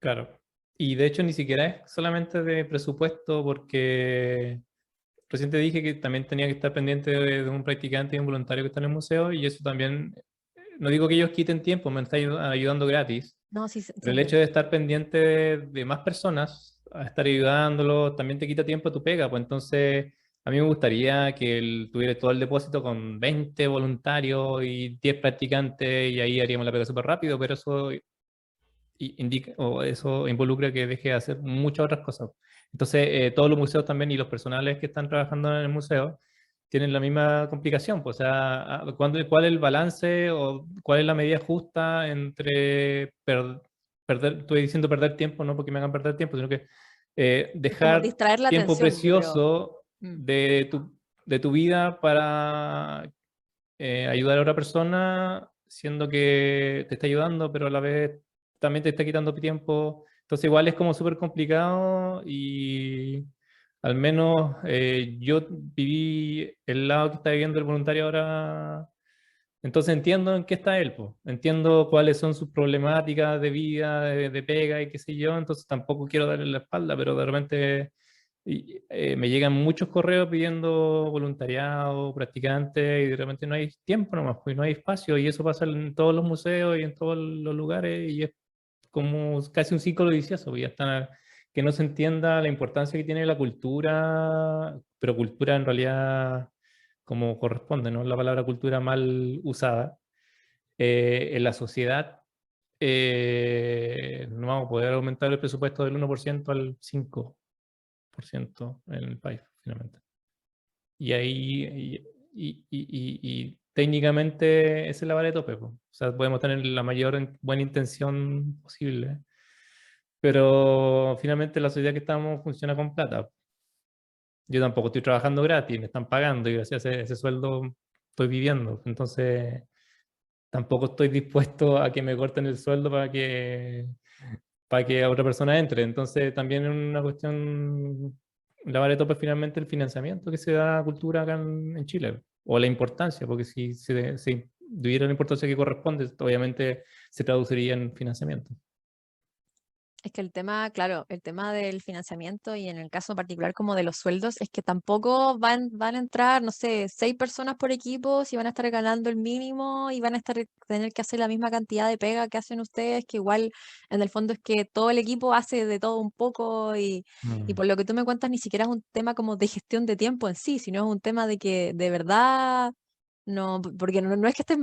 B: claro. Y de hecho ni siquiera es solamente de presupuesto porque recién te dije que también tenía que estar pendiente de un practicante y un voluntario que está en el museo y eso también, no digo que ellos quiten tiempo, me están ayudando gratis,
A: No, sí, se
B: pero el
A: entiende.
B: hecho de estar pendiente de más personas, a estar ayudándolo, también te quita tiempo a tu pega, pues entonces a mí me gustaría que él tuviera todo el depósito con 20 voluntarios y 10 practicantes y ahí haríamos la pega súper rápido, pero eso indica, o eso involucra que deje de hacer muchas otras cosas. Entonces, todos los museos también y los personales que están trabajando en el museo tienen la misma complicación. Pues, o sea, ¿cuál es el balance o cuál es la medida justa entre perder, estoy diciendo perder tiempo, no porque me hagan perder tiempo, sino que
A: Es como
B: dejar
A: distraer la
B: tiempo
A: atención, yo creo.
B: precioso
A: Mm.
B: de tu vida para ayudar a otra persona, siendo que te está ayudando, pero a la vez también te está quitando tiempo. Entonces igual es como súper complicado y al menos yo viví el lado que está viviendo el voluntario ahora, entonces entiendo en qué está él, po. Entiendo cuáles son sus problemáticas de vida, de pega y qué sé yo, entonces tampoco quiero darle la espalda, pero de repente me llegan muchos correos pidiendo voluntariado, practicantes, y de repente no hay tiempo nomás, pues no hay espacio, y eso pasa en todos los museos y en todos los lugares, y es como casi un ciclo vicioso, pues ya está, que no se entienda la importancia que tiene la cultura, pero cultura en realidad como corresponde, ¿no? La palabra cultura mal usada, en la sociedad. No vamos a poder aumentar el presupuesto del 1% al 5% en el país, finalmente. Y ahí, y técnicamente esa es la vara de tope, po. O sea, podemos tener la mayor buena intención posible, pero finalmente la sociedad que estamos funciona con plata. Yo tampoco estoy trabajando gratis, me están pagando y gracias a ese sueldo estoy viviendo. Entonces, tampoco estoy dispuesto a que me corten el sueldo para que otra persona entre. Entonces, también es una cuestión, la vara de tope es finalmente el financiamiento que se da a cultura acá en Chile, o la importancia, porque si se diera la importancia que corresponde, obviamente se traduciría en financiamiento.
A: Es que el tema, claro, el tema del financiamiento y en el caso particular como de los sueldos, es que tampoco van a entrar, no sé, 6 personas por equipo si van a estar ganando el mínimo y van a tener que hacer la misma cantidad de pega que hacen ustedes, que igual en el fondo es que todo el equipo hace de todo un poco y
B: Mm,
A: por lo que tú me cuentas ni siquiera es un tema como de gestión de tiempo en sí, sino es un tema de que de verdad no, porque no es que estén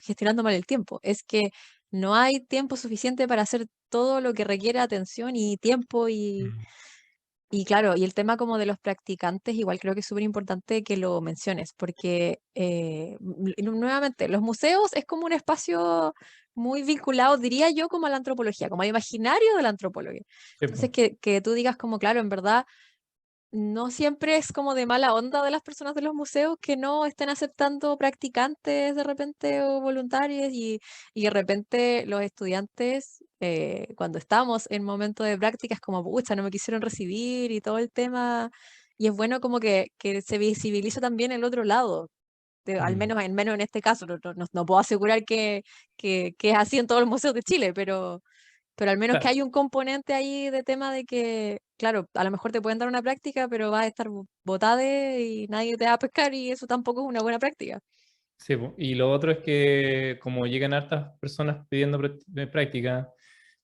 A: gestionando mal el tiempo, es que no hay tiempo suficiente para hacer todo lo que requiere atención y tiempo
B: mm,
A: y claro, y el tema como de los practicantes, igual creo que es súper importante que lo menciones, porque nuevamente, los museos es como un espacio muy vinculado, diría yo, como a la antropología, como al imaginario de la antropología.
B: sí,
A: Entonces,
B: po.
A: que tú digas como, claro, en verdad no siempre es como de mala onda de las personas de los museos que no estén aceptando practicantes de repente o voluntarios y de repente los estudiantes, cuando estamos en momento de práctica, es como, pucha, no me quisieron recibir y todo el tema. Y es bueno como que se visibiliza también el otro lado.
B: Mm,
A: Al menos en este caso, no puedo asegurar que es así en todos los museos de Chile, pero al menos que
B: claro.
A: hay un componente ahí de tema de que, claro, a lo mejor te pueden dar una práctica, pero vas a estar botada y nadie te va a pescar y eso tampoco es una buena práctica.
B: Sí, po. Y lo otro es que como llegan hartas personas pidiendo práctica,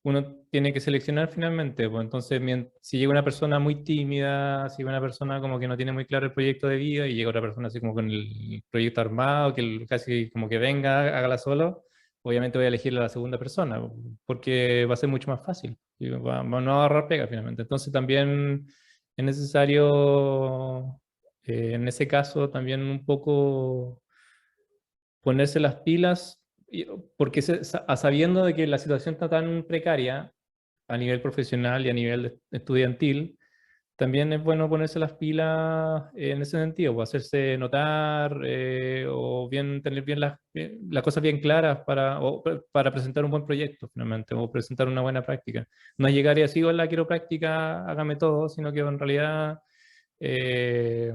B: uno tiene que seleccionar finalmente, pues entonces si llega una persona muy tímida, si llega una persona como que no tiene muy claro el proyecto de vida y llega otra persona así como con el proyecto armado, que casi como que venga, hágala solo, obviamente voy a elegir a la segunda persona, porque va a ser mucho más fácil y no va a agarrar pega finalmente. Entonces también es necesario, en ese caso, también un poco ponerse las pilas, porque a sabiendo de que la situación está tan precaria a nivel profesional y a nivel estudiantil, también es bueno ponerse las pilas en ese sentido, pues hacerse notar o bien tener bien las cosas bien claras para presentar un buen proyecto finalmente o presentar una buena práctica. No es llegar y así, hola, quiero práctica, hágame todo, sino que en realidad, eh,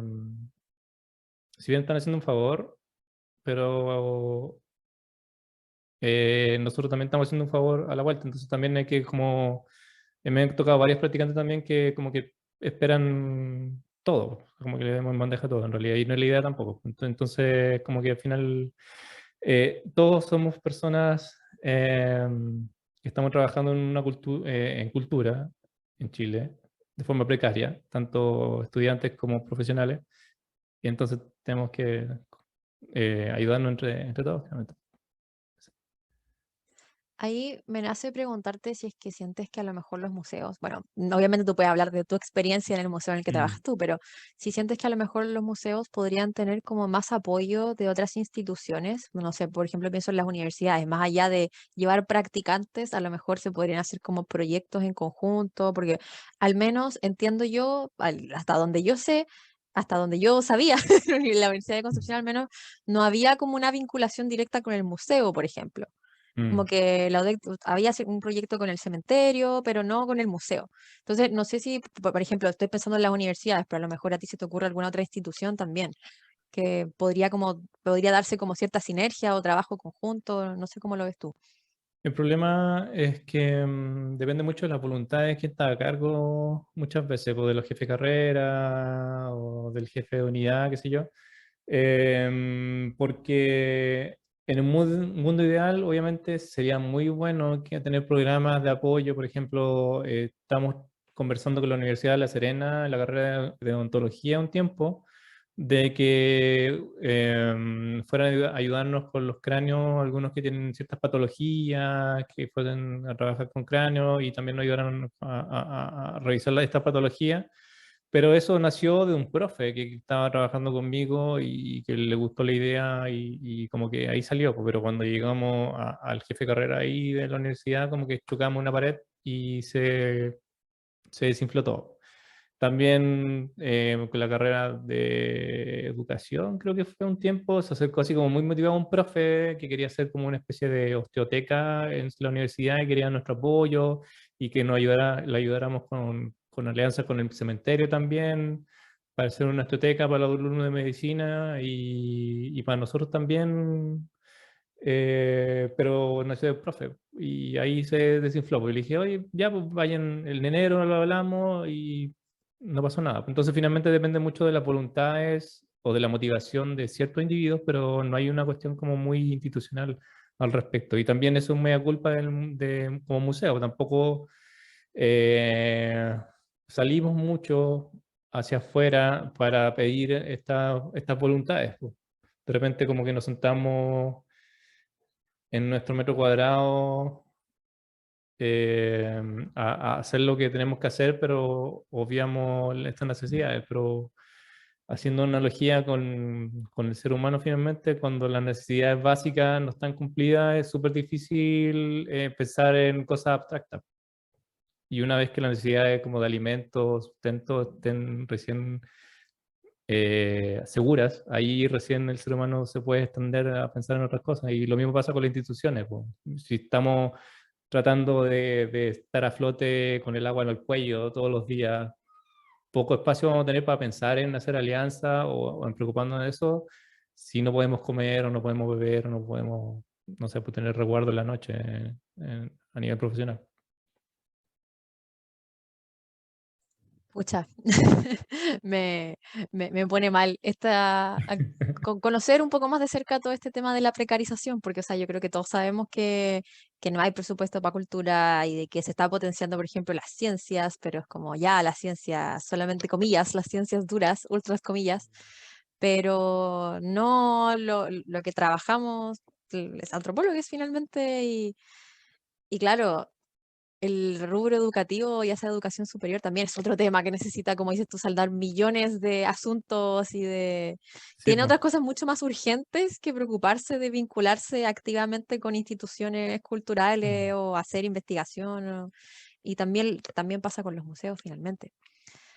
B: si bien están haciendo un favor, pero nosotros también estamos haciendo un favor a la vuelta, entonces también hay que como, me han tocado varios practicantes también que como que esperan todo, como que le demos en bandeja todo en realidad, y no es la idea tampoco. Entonces, como que al final todos somos personas que estamos trabajando en una en cultura en Chile de forma precaria, tanto estudiantes como profesionales, y entonces tenemos que ayudarnos entre todos, realmente.
A: Ahí me nace preguntarte si es que sientes que a lo mejor los museos, bueno, obviamente tú puedes hablar de tu experiencia en el museo en el que
B: Mm,
A: trabajas tú, pero si sientes que a lo mejor los museos podrían tener como más apoyo de otras instituciones, no sé, por ejemplo, pienso en las universidades, más allá de llevar practicantes, a lo mejor se podrían hacer como proyectos en conjunto, porque al menos entiendo yo, hasta donde yo sé, hasta donde yo sabía, en la Universidad de Concepción al menos, no había como una vinculación directa con el museo, por ejemplo. Como
B: mm.
A: que la UDEC había un proyecto con el cementerio, pero no con el museo. Entonces, no sé si, por ejemplo, estoy pensando en las universidades, pero a lo mejor a ti se te ocurre alguna otra institución también, que podría darse como cierta sinergia o trabajo conjunto, no sé cómo lo ves tú.
B: El problema es que depende mucho de las voluntades que está a cargo muchas veces, pues, de los jefes de carrera o del jefe de unidad, qué sé yo. Porque en un mundo ideal, obviamente, sería muy bueno que tener programas de apoyo. Por ejemplo, estamos conversando con la Universidad de La Serena, en la carrera de odontología, un tiempo, de que fueran a ayudarnos con los cráneos, algunos que tienen ciertas patologías, que fueran a trabajar con cráneos y también nos ayudaran a revisar estas patologías. Pero eso nació de un profe que estaba trabajando conmigo y que le gustó la idea y como que ahí salió, pues. Pero cuando llegamos al jefe de carrera ahí de la universidad, como que chocamos una pared y se desinfló todo. También con la carrera de educación, creo que fue un tiempo, se acercó así como muy motivado un profe que quería hacer como una especie de osteoteca en la universidad y quería nuestro apoyo y que nos ayudara, le ayudáramos con alianzas con el cementerio también, para hacer una osteoteca para los alumnos de medicina y para nosotros también, pero nació el profe y ahí se desinfló. Pues le dije, oye, ya, pues vayan en enero, lo hablamos y no pasó nada. Entonces finalmente depende mucho de las voluntades o de la motivación de ciertos individuos, pero no hay una cuestión como muy institucional al respecto. Y también eso es media culpa como museo. Tampoco salimos mucho hacia afuera para pedir estas voluntades, pues. De repente como que nos sentamos en nuestro metro cuadrado eh, a hacer lo que tenemos que hacer, pero obviamos estas necesidades. Pero haciendo analogía con el ser humano finalmente, cuando las necesidades básicas no están cumplidas, es súper difícil pensar en cosas abstractas. Y una vez que las necesidades como de alimentos, sustento estén recién seguras, ahí recién el ser humano se puede extender a pensar en otras cosas. Y lo mismo pasa con las instituciones, po. Si estamos tratando de estar a flote con el agua en el cuello todos los días, poco espacio vamos a tener para pensar en hacer alianza o en preocuparnos de eso, si no podemos comer o no podemos beber o no podemos, no sé, pues tener resguardo en la noche a nivel profesional.
A: Pucha, me, me pone mal conocer un poco más de cerca todo este tema de la precarización, porque, o sea, yo creo que todos sabemos que no hay presupuesto para cultura y de que se está potenciando, por ejemplo, las ciencias, pero es como ya las ciencias, solamente comillas, las ciencias duras, ultras comillas, pero no lo que trabajamos, los antropólogos finalmente, y claro el rubro educativo, ya sea educación superior, también es otro tema que necesita, como dices tú, saldar millones de asuntos y de...
B: Sí,
A: Tiene
B: pues,
A: otras cosas mucho más urgentes que preocuparse de vincularse activamente con instituciones culturales o hacer investigación. Y también pasa con los museos, finalmente.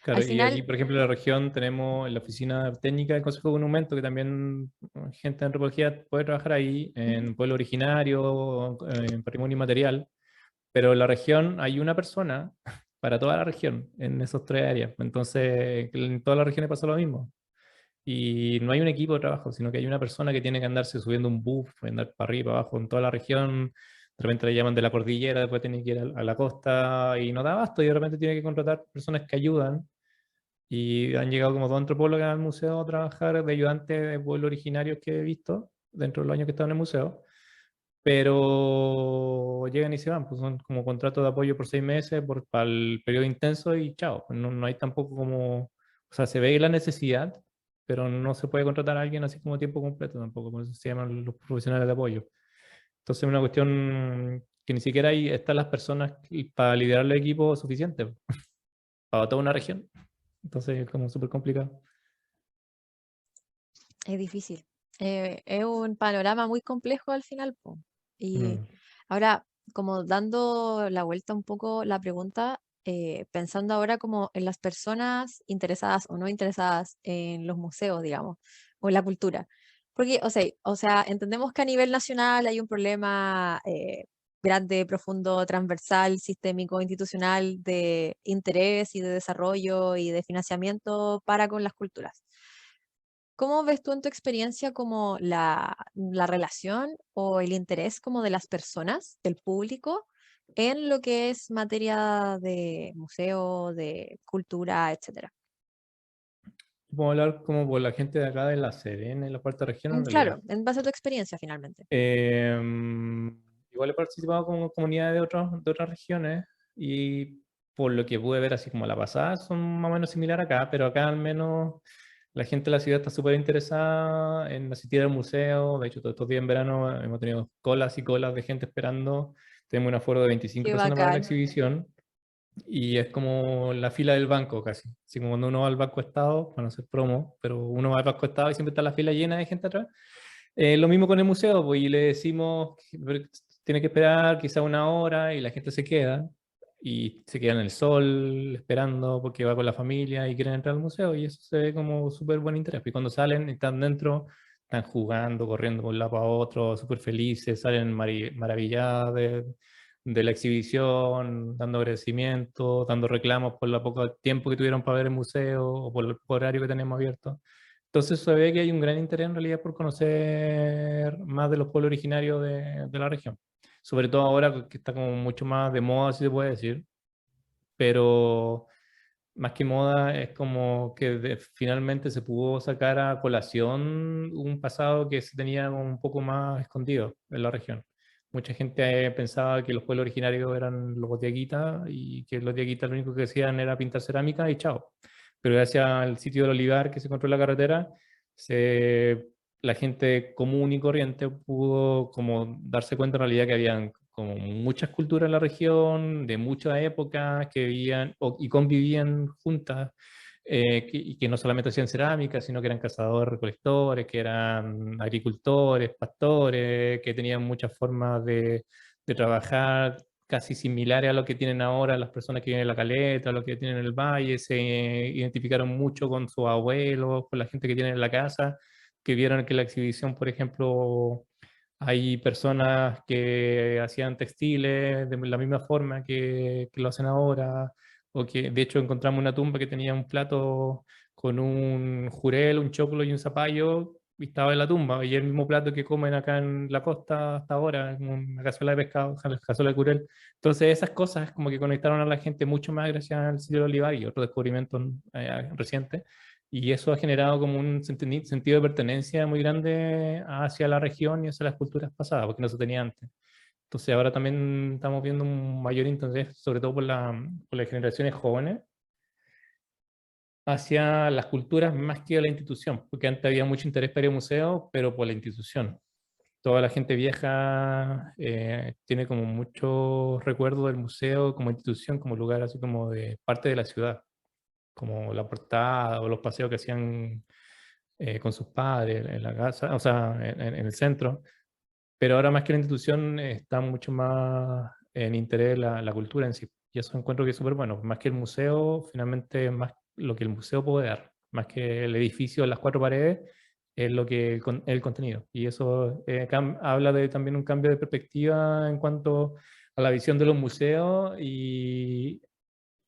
B: claro,
A: Al
B: y aquí,
A: final,
B: por ejemplo, en la región tenemos en la oficina técnica del Consejo de Monumento, que también gente de antropología puede trabajar ahí,
A: ujú,
B: en pueblo originario, en patrimonio inmaterial, pero en la región hay una persona para toda la región en esas tres áreas. Entonces, en todas las regiones pasa lo mismo. Y no hay un equipo de trabajo, sino que hay una persona que tiene que andarse subiendo un bus, andar para arriba, para abajo, en toda la región. De repente le llaman de la cordillera, después tiene que ir a la costa y no da abasto, y de repente tiene que contratar personas que ayudan. Y han llegado como dos antropólogas al museo a trabajar de ayudantes de pueblos originarios que he visto dentro de los años que he estado en el museo. Pero llegan y se van, pues son como contratos de apoyo por 6 meses, para el periodo intenso y chao. No, no hay tampoco como, o sea, se ve la necesidad, pero no se puede contratar a alguien así como a tiempo completo tampoco, por eso se llaman los profesionales de apoyo. Entonces es una cuestión que ni siquiera ahí están las personas para liderar el equipo suficiente para toda una región. Entonces es como súper complicado.
A: Es difícil. Es un panorama muy complejo al final, po. Y
B: Mm.
A: ahora, como dando la vuelta un poco la pregunta, pensando ahora como en las personas interesadas o no interesadas en los museos, digamos, o en la cultura. Porque, o sea, entendemos que a nivel nacional hay un problema grande, profundo, transversal, sistémico, institucional de interés y de desarrollo y de financiamiento para con las culturas. ¿Cómo ves tú en tu experiencia como la relación o el interés como de las personas, del público, en lo que es materia de museo, de cultura, etcétera?
B: Puedo hablar como por la gente de acá de La Serena, en la cuarta región en realidad.
A: Claro, en base a tu experiencia finalmente.
B: Igual he participado como comunidades de otras regiones y por lo que pude ver así como la pasada son más o menos similares acá, pero acá al menos la gente de la ciudad está súper interesada en asistir al museo. De hecho, todos estos días en verano hemos tenido colas y colas de gente esperando. Tenemos un aforo de 25
A: Qué
B: personas para la
A: bacán.
B: exhibición y es como la fila del banco casi. Así como cuando uno va al Banco Estado, para no hacer promo, pero uno va al Banco Estado y siempre está la fila llena de gente atrás. Lo mismo con el museo, pues, y le decimos que tiene que esperar quizá una hora y la gente se queda y se queda en el sol esperando porque va con la familia y quieren entrar al museo y eso se ve como súper buen interés. Y cuando salen, están dentro, están jugando, corriendo de un lado para otro, súper felices, salen maravilladas de la exhibición, dando agradecimientos, dando reclamos por el poco tiempo que tuvieron para ver el museo o por el poco horario que tenemos abierto. Entonces se ve que hay un gran interés en realidad por conocer más de los pueblos originarios de la región. Sobre todo ahora que está como mucho más de moda, si se puede decir, pero más que moda es como que finalmente se pudo sacar a colación un pasado que se tenía como un poco más escondido en la región. Mucha gente pensaba que los pueblos originarios eran los diaguitas y que los diaguitas lo único que hacían era pintar cerámica y chao. Pero gracias al sitio del Olivar que se encontró en la carretera, se, la gente común y corriente pudo como darse cuenta en realidad que habían como muchas culturas en la región, de muchas épocas, que vivían y convivían juntas, y que no solamente hacían cerámica, sino que eran cazadores, recolectores, que eran agricultores, pastores, que tenían muchas formas de trabajar casi similares a lo que tienen ahora las personas que viven en la caleta, lo que tienen en el valle, se identificaron mucho con sus abuelos, con la gente que tienen en la casa, que vieron que la exhibición, por ejemplo, hay personas que hacían textiles de la misma forma que lo hacen ahora, o que de hecho encontramos una tumba que tenía un plato con un jurel, un choclo y un zapallo, y estaba en la tumba, y el mismo plato que comen acá en la costa hasta ahora, como una cazuela de pescado, una cazuela de jurel. Entonces esas cosas como que conectaron a la gente mucho más gracias al sitio del Olivar y otro descubrimiento reciente. Y eso ha generado como un sentido de pertenencia muy grande hacia la región y hacia las culturas pasadas, porque no se tenía antes. Entonces ahora también estamos viendo un mayor interés, sobre todo por las generaciones jóvenes, hacia las culturas más que a la institución, porque antes había mucho interés para ir al museo, pero por la institución. Toda la gente vieja tiene como muchos recuerdos del museo como institución, como lugar así como de parte de la ciudad, como la portada o los paseos que hacían con sus padres en la casa, o sea, en el centro. Pero ahora más que la institución está mucho más en interés la cultura en sí. Y eso encuentro que es súper bueno. Más que el museo, finalmente es más lo que el museo puede dar, más que el edificio en las cuatro paredes, es lo que el contenido. Y eso habla de también un cambio de perspectiva en cuanto a la visión de los museos y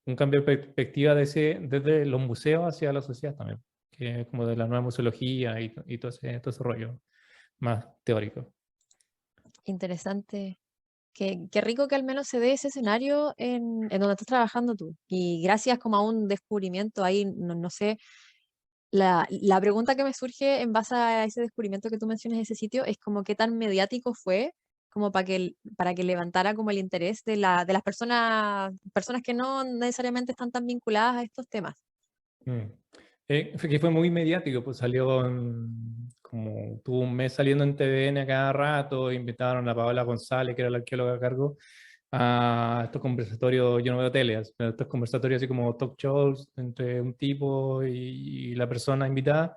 B: un cambio de perspectiva desde los museos hacia la sociedad también, que es como de la nueva museología y todo ese rollo más teórico.
A: Interesante. Qué rico que al menos se dé ese escenario en donde estás trabajando tú. Y gracias como a un descubrimiento ahí, no sé, la pregunta que me surge en base a ese descubrimiento que tú mencionas de ese sitio es como qué tan mediático fue como para que levantara como el interés de las personas que no necesariamente están tan vinculadas a estos temas.
B: Mm. Fue que fue muy mediático, pues salió como tuvo un mes saliendo en TVN a cada rato, invitaron a Paola González, que era la arqueóloga a cargo, a estos conversatorios, yo no veo tele, pero estos conversatorios así como talk shows entre un tipo y la persona invitada.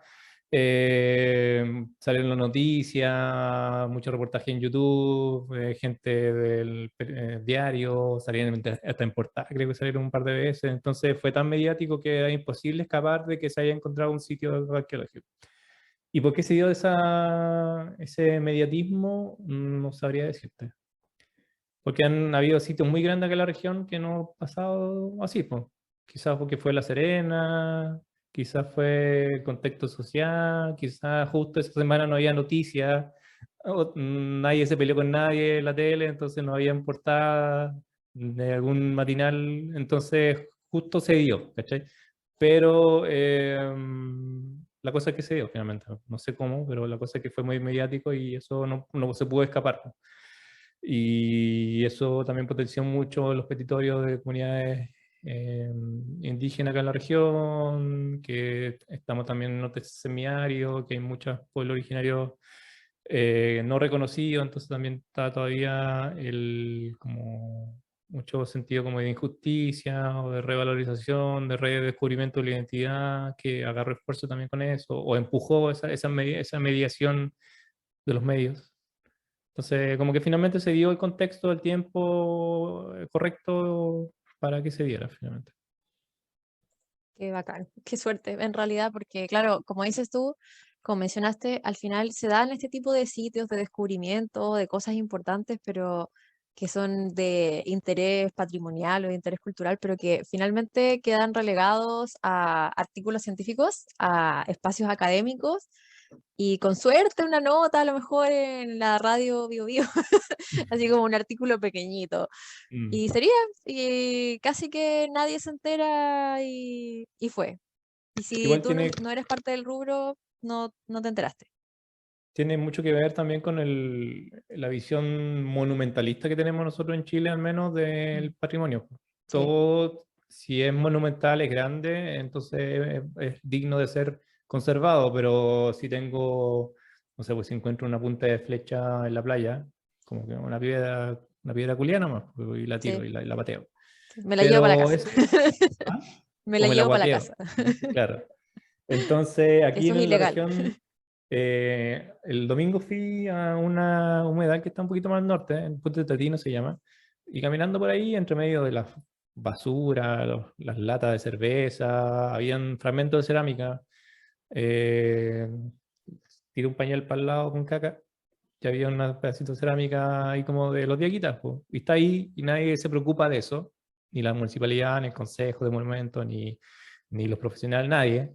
B: Salieron las noticias, muchos reportajes en YouTube, gente del diario, salieron hasta en portada, creo que salieron un par de veces. Entonces fue tan mediático que era imposible escapar de que se haya encontrado un sitio arqueológico. ¿Y por qué se dio ese mediatismo? No sabría decirte. Porque han habido sitios muy grandes acá en la región que no han pasado así, pues. Quizás porque fue La Serena, quizás fue el contexto social, quizás justo esa semana no había noticias, nadie se peleó con nadie en la tele, entonces no había portada de algún matinal, entonces justo se dio, ¿cachai? Pero la cosa es que se dio finalmente, no sé cómo, pero la cosa es que fue muy mediático y eso no se pudo escapar. Y eso también potenció mucho los petitorios de comunidades indígenas acá en la región, que estamos también en norte semiárido, que hay muchos pueblos originarios no reconocidos, entonces también está todavía como mucho sentido como de injusticia o de revalorización, de redescubrimiento de la identidad, que agarró esfuerzo también con eso, o empujó esa mediación de los medios. Entonces, como que finalmente se dio el contexto, el tiempo correcto para que se diera finalmente.
A: Qué bacán, qué suerte en realidad, porque claro, como dices tú, como mencionaste, al final se dan este tipo de sitios de descubrimiento, de cosas importantes, pero que son de interés patrimonial o de interés cultural, pero que finalmente quedan relegados a artículos científicos, a espacios académicos y con suerte una nota a lo mejor en la radio Bio Bio, así como un artículo pequeñito.
B: Mm.
A: Y sería, y casi que nadie se entera y fue. Y si
B: Igual
A: tú no eres parte del rubro, no te enteraste.
B: tiene mucho que ver también con la visión monumentalista que tenemos nosotros en Chile, al menos
A: Mm.
B: del patrimonio.
A: Sí,
B: Todo, si es monumental, es grande, entonces es digno de ser conservado, pero si tengo, no sé, pues si encuentro una punta de flecha en la playa, como que una piedra culiana nomás, pues, y la tiro
A: sí,
B: y la pateo.
A: sí. Me la llevo para la
B: Pero
A: casa.
B: eso, ¿ah?
A: Me
B: O
A: la
B: me la
A: llevo para la
B: guateo,
A: casa.
B: claro. Entonces,
A: Que
B: aquí
A: eso es
B: en la
A: ilegal.
B: región, el domingo fui a una humedal que está un poquito más al norte, en Puente Tatino se llama, y caminando por ahí, entre medio de la basura, las latas de cerveza, habían fragmentos de cerámica, eh, tiré un pañal para el lado con caca, y había un pedacito de cerámica ahí como de los diaquitas, po, y está ahí, y nadie se preocupa de eso, ni la municipalidad, ni el consejo de monumentos, ni los profesionales, nadie.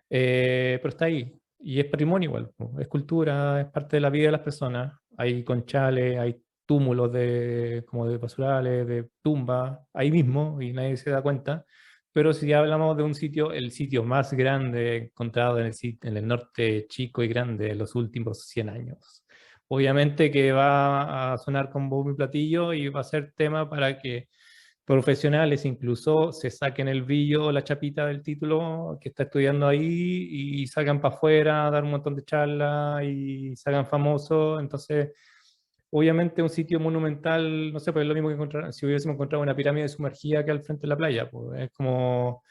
B: Pero está ahí. Y es patrimonio igual, po. Es cultura, es parte de la vida de las personas. Hay conchales, hay túmulos como de basurales, de tumbas, ahí mismo, y nadie se da cuenta. Pero si hablamos de un sitio, el sitio más grande encontrado en el norte chico y grande de los últimos 100 años. Obviamente que va a sonar con bombo y platillo y va a ser tema para que profesionales incluso se saquen el brillo o la chapita del título que está estudiando ahí y salgan para afuera a dar un montón de charlas y se hagan famosos. Entonces, obviamente un sitio monumental, no sé, pues es lo mismo que encontrar, si hubiésemos encontrado una pirámide sumergida que al frente de la playa, pues es como,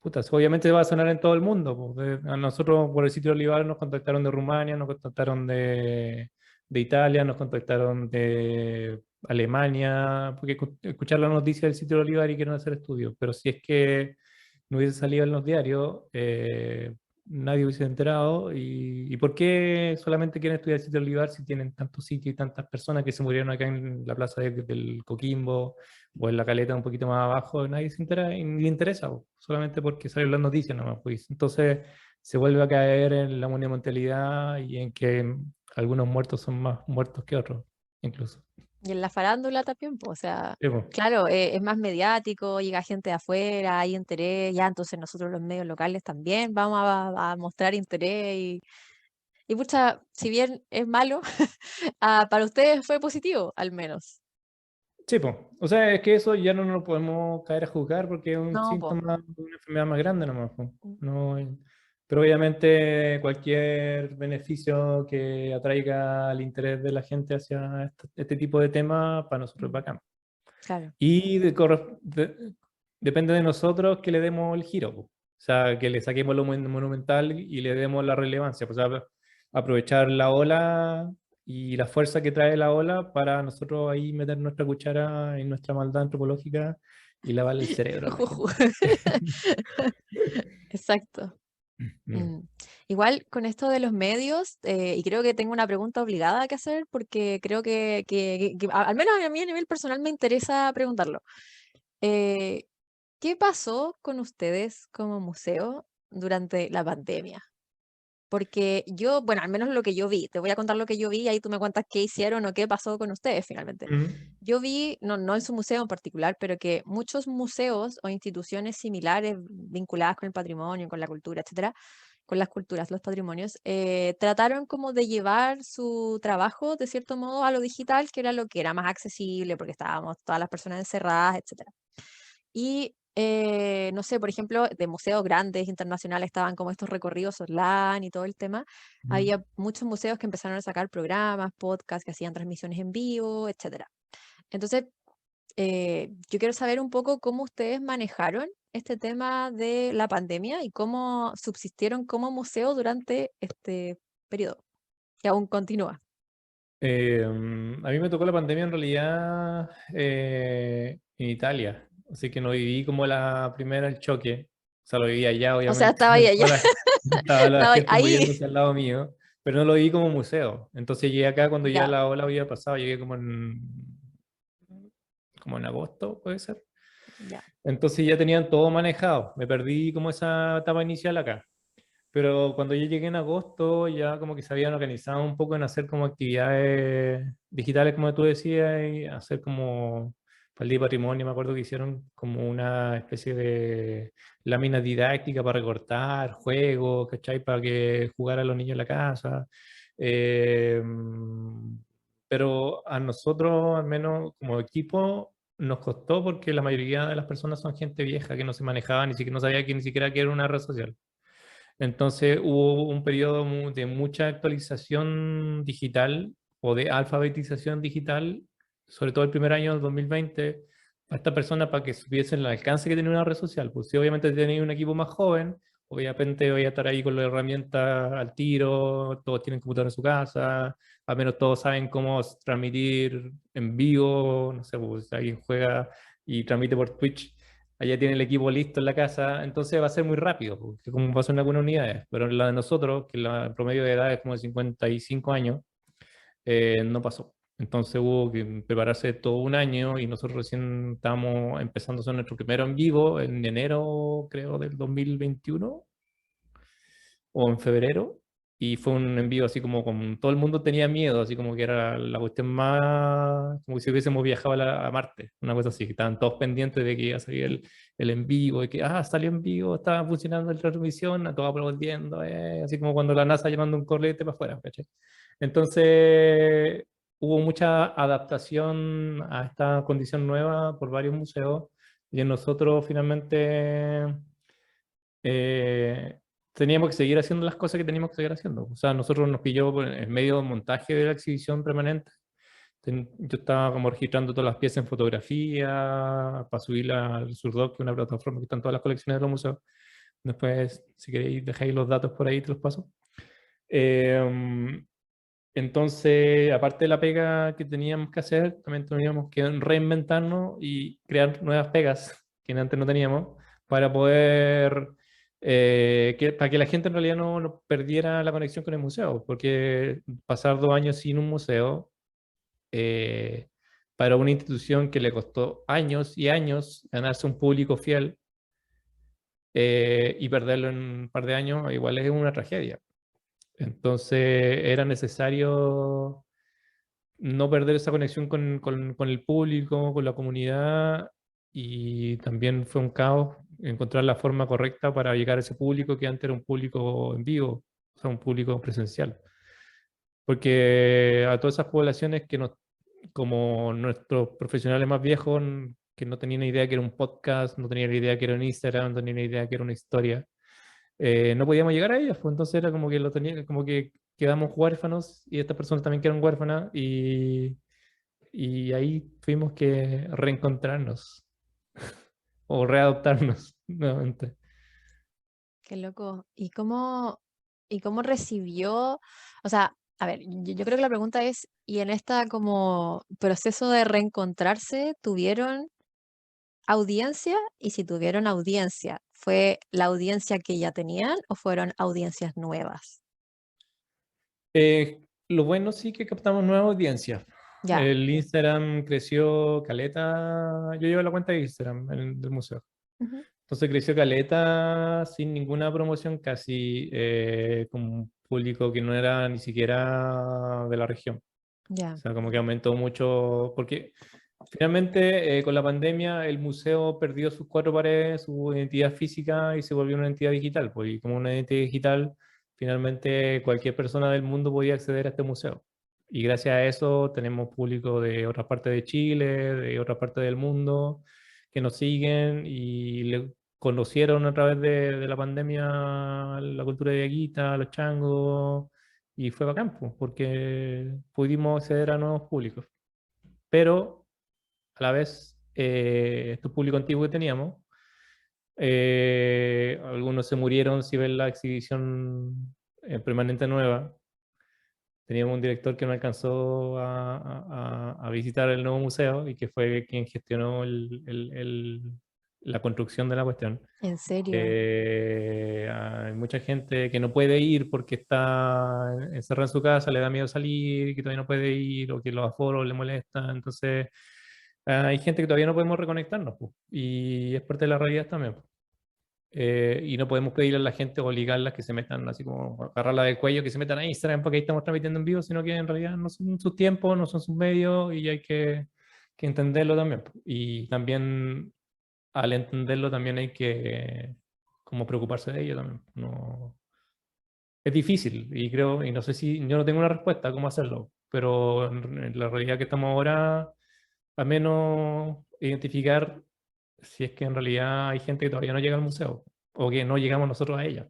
B: putas, obviamente va a sonar en todo el mundo. Pues. A nosotros por el sitio de Olivar nos contactaron de Rumania, nos contactaron de Italia, nos contactaron de Alemania, porque escuchar la noticia del sitio de Olivar y quieren hacer estudios, pero si es que no hubiese salido en los diarios, nadie hubiese enterado. ¿Y por qué solamente quieren estudiar el sitio de Olivar si tienen tantos sitios y tantas personas que se murieron acá en la plaza del Coquimbo o en la caleta un poquito más abajo? Nadie se entera y ni le interesa, po, solamente porque salen las noticias nomás, pues. Entonces se vuelve a caer en la monumentalidad y en que algunos muertos son más muertos que otros, incluso.
A: Y en la farándula también, pues, o sea,
B: Sí, po.
A: claro, es más mediático, llega gente de afuera, hay interés, ya entonces nosotros los medios locales también vamos a mostrar interés y pucha, si bien es malo, para ustedes fue positivo, al menos.
B: Sí, po. O sea, es que eso ya no nos podemos caer a juzgar porque es un
A: No, pues.
B: síntoma de una enfermedad más grande nomás, po. No, Pero obviamente cualquier beneficio que atraiga el interés de la gente hacia este tipo de temas, para nosotros es
A: Mm,
B: bacán.
A: claro.
B: Y depende de nosotros que le demos el giro, po. O sea, que le saquemos lo monumental y le demos la relevancia. Pues, o sea, aprovechar la ola y la fuerza que trae la ola para nosotros ahí meter nuestra cuchara en nuestra maldad antropológica y lavarle el cerebro a la
A: Juju.
B: gente.
A: Exacto.
B: Mm.
A: Mm. Igual con esto de los medios, y creo que tengo una pregunta obligada que hacer porque creo que al menos a mí a nivel personal me interesa preguntarlo. Eh, ¿Qué pasó con ustedes como museo durante la pandemia? Porque yo, bueno, al menos lo que yo vi, te voy a contar lo que yo vi y ahí tú me cuentas qué hicieron o qué pasó con ustedes finalmente.
B: Mm.
A: Yo vi, no en su museo en particular, pero que muchos museos o instituciones similares vinculadas con el patrimonio, con la cultura, etcétera, con las culturas, los patrimonios, trataron como de llevar su trabajo de cierto modo a lo digital, que era lo que era más accesible, porque estábamos todas las personas encerradas, etcétera. Y no sé, por ejemplo, de museos grandes, internacionales, estaban como estos recorridos online y todo el tema.
B: Mm.
A: Había muchos museos que empezaron a sacar programas, podcasts, que hacían transmisiones en vivo, etcétera. Entonces, yo quiero saber un poco cómo ustedes manejaron este tema de la pandemia y cómo subsistieron como museo durante este periodo, que aún continúa.
B: A mí me tocó la pandemia en realidad en Italia, así que no viví como la primera el choque, o sea, lo viví allá
A: O sea,
B: obviamente,
A: estaba ahí allá,
B: estaba la
A: estaba
B: gente
A: ahí.
B: muriéndose al lado mío, pero no lo viví como museo, entonces llegué acá cuando ya
A: Ya,
B: la ola había pasado, llegué como en agosto, puede ser,
A: ya.
B: entonces ya tenían todo manejado, me perdí como esa etapa inicial acá. Pero cuando yo llegué en agosto, ya como que se habían organizado un poco en hacer como actividades digitales, como tú decías, y hacer como para el Día de Patrimonio, me acuerdo que hicieron como una especie de lámina didáctica para recortar, juegos, ¿cachai? Para que jugaran los niños en la casa. Eh, pero a nosotros, al menos como equipo, nos costó porque la mayoría de las personas son gente vieja que no se manejaba, ni siquiera no sabía que ni siquiera que era una red social. Entonces hubo un periodo de mucha actualización digital o de alfabetización digital, sobre todo el primer año del 2020, a esta persona para que supiesen el alcance que tenía una red social. Pues si obviamente tenía un equipo más joven, obviamente voy a estar ahí con la herramienta al tiro, todos tienen computador en su casa, al menos todos saben cómo transmitir en vivo, no sé, pues si alguien juega y transmite por Twitch, allá tiene el equipo listo en la casa, entonces va a ser muy rápido, porque como pasó en algunas unidades, pero en la de nosotros, que el promedio de edad es como de 55 años, no pasó. Entonces hubo que prepararse todo un año y nosotros recién estábamos empezando a hacer nuestro primero en vivo en enero, creo, del 2021 o en febrero, y fue un envío así como con todo el mundo tenía miedo, así como que era la cuestión más, como si hubiésemos viajado a Marte, una cosa así, que estaban todos pendientes de que iba a salir el en vivo, y que, salió en vivo, estaba funcionando la transmisión, a todos aplaudiendo, así como cuando la NASA llevando un correte para afuera, ¿cachai? Entonces, hubo mucha adaptación a esta condición nueva por varios museos, y en nosotros finalmente eh, teníamos que seguir haciendo las cosas que teníamos que seguir haciendo. O sea, nosotros nos pilló en medio del montaje de la exhibición permanente. Yo estaba como registrando todas las piezas en fotografía para subirla al Surdoc, que es una plataforma que están todas las colecciones de los museos. Después, si queréis, dejáis los datos por ahí, te los paso. Eh, entonces, aparte de la pega que teníamos que hacer, también teníamos que reinventarnos y crear nuevas pegas que antes no teníamos para poder, para que la gente en realidad no perdiera la conexión con el museo, porque pasar 2 años sin un museo, eh, para una institución que le costó años y años ganarse un público fiel, y perderlo en un par de años, igual es una tragedia. Entonces, era necesario no perder esa conexión con el público, con la comunidad, y también fue un caos encontrar la forma correcta para llegar a ese público que antes era un público en vivo, o sea, un público presencial. Porque a todas esas poblaciones como nuestros profesionales más viejos, que no tenían idea que era un podcast, no tenían idea que era un Instagram, no tenían idea que era una historia, no podíamos llegar a ellas, pues entonces era como que lo tenía, como que quedamos huérfanos y estas personas también quedaron huérfanas y ahí tuvimos que reencontrarnos o readoptarnos nuevamente.
A: Qué loco. ¿Y cómo recibió? O sea, a ver, yo creo que la pregunta es, ¿y en esta como proceso de reencontrarse, tuvieron audiencia? Y si tuvieron audiencia, ¿fue la audiencia que ya tenían o fueron audiencias nuevas?
B: Lo bueno sí que captamos nueva audiencia.
A: Ya.
B: El Instagram creció caleta. Yo llevo la cuenta de Instagram del museo.
A: Ujú.
B: Entonces creció caleta sin ninguna promoción, casi con un público que no era ni siquiera de la región. O
A: Ya.
B: sea, como que aumentó mucho, porque finalmente con la pandemia el museo perdió sus cuatro paredes, su identidad física y se volvió una entidad digital. Pues, y como una identidad digital, finalmente cualquier persona del mundo podía acceder a este museo. Y gracias a eso tenemos público de otras partes de Chile, de otras partes del mundo, que nos siguen y le conocieron a través de la pandemia la cultura de Yaguita, los changos, y fue bacán, pues, porque pudimos acceder a nuevos públicos. Pero a la vez, estos públicos antiguos que teníamos, algunos se murieron si ven la exhibición permanente nueva. Teníamos un director que no alcanzó a visitar el nuevo museo y que fue quien gestionó la construcción de la cuestión.
A: ¿En serio?
B: Hay mucha gente que no puede ir porque está encerrada en su casa, le da miedo salir, que todavía no puede ir o que los aforos le molestan. Entonces, hay gente que todavía no podemos reconectarnos, pues, y es parte de la realidad también. Y no podemos pedirle a la gente o obligarlas que se metan, así como agarrarla del cuello, que se metan a Instagram porque ahí estamos transmitiendo en vivo, sino que en realidad no son sus tiempos, no son sus medios y hay que entenderlo también. Y también al entenderlo también hay que como preocuparse de ello también. No, es difícil y creo, y no sé si, yo no tengo una respuesta a cómo hacerlo, pero en la realidad que estamos ahora, al menos identificar si es que en realidad hay gente que todavía no llega al museo o que no llegamos nosotros a ella.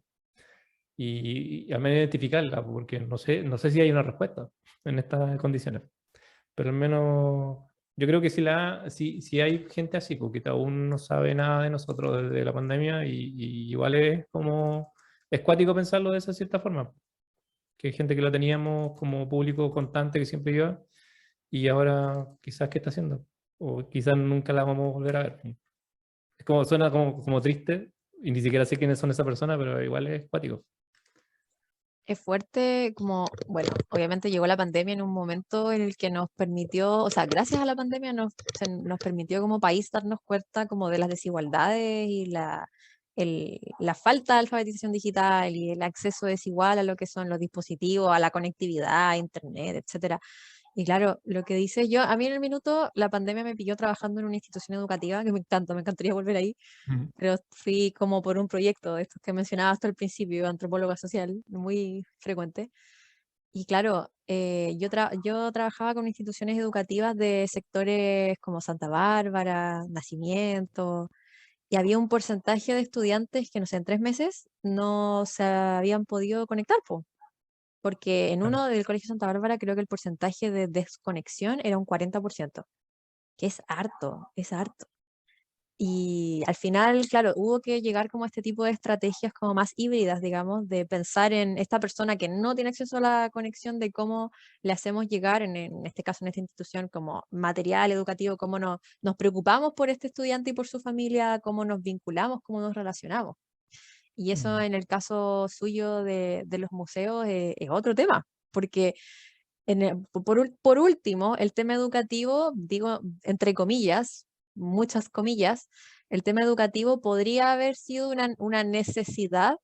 B: Y al menos identificarla, porque no sé si hay una respuesta en estas condiciones, pero al menos yo creo que si hay gente así, porque aún no sabe nada de nosotros desde la pandemia y igual es como, es cuático pensarlo de esa cierta forma, que hay gente que lo teníamos como público constante que siempre iba y ahora quizás qué está haciendo, o quizás nunca la vamos a volver a ver. Es como, suena como triste y ni siquiera sé quiénes son esas personas, pero igual es cuático.
A: Es fuerte, como, bueno, obviamente llegó la pandemia en un momento en el que nos permitió, o sea, gracias a la pandemia nos permitió como país darnos cuenta como de las desigualdades y la falta de alfabetización digital y el acceso desigual a lo que son los dispositivos, a la conectividad, a internet, etcétera. Y claro, lo que dices yo, a mí en el minuto la pandemia me pilló trabajando en una institución educativa, que me encanta, me encantaría volver ahí,
B: Ujú.
A: pero fui como por un proyecto de estos que mencionaba hasta el principio, antropóloga social, muy frecuente. Y claro, yo trabajaba con instituciones educativas de sectores como Santa Bárbara, Nacimiento, y había un porcentaje de estudiantes que, no sé, en 3 meses no se habían podido conectar, po, porque en
B: Claro.
A: uno del Colegio Santa Bárbara creo que el porcentaje de desconexión era un 40%, que es harto, es harto. Y al final, claro, hubo que llegar como a este tipo de estrategias como más híbridas, digamos, de pensar en esta persona que no tiene acceso a la conexión, de cómo le hacemos llegar, en este caso, en esta institución, como material educativo, cómo nos preocupamos por este estudiante y por su familia, cómo nos vinculamos, cómo nos relacionamos. Y eso
B: Mm.
A: en el caso suyo de los museos es otro tema, porque por último, el tema educativo, digo entre comillas, muchas comillas, el tema educativo podría haber sido una necesidad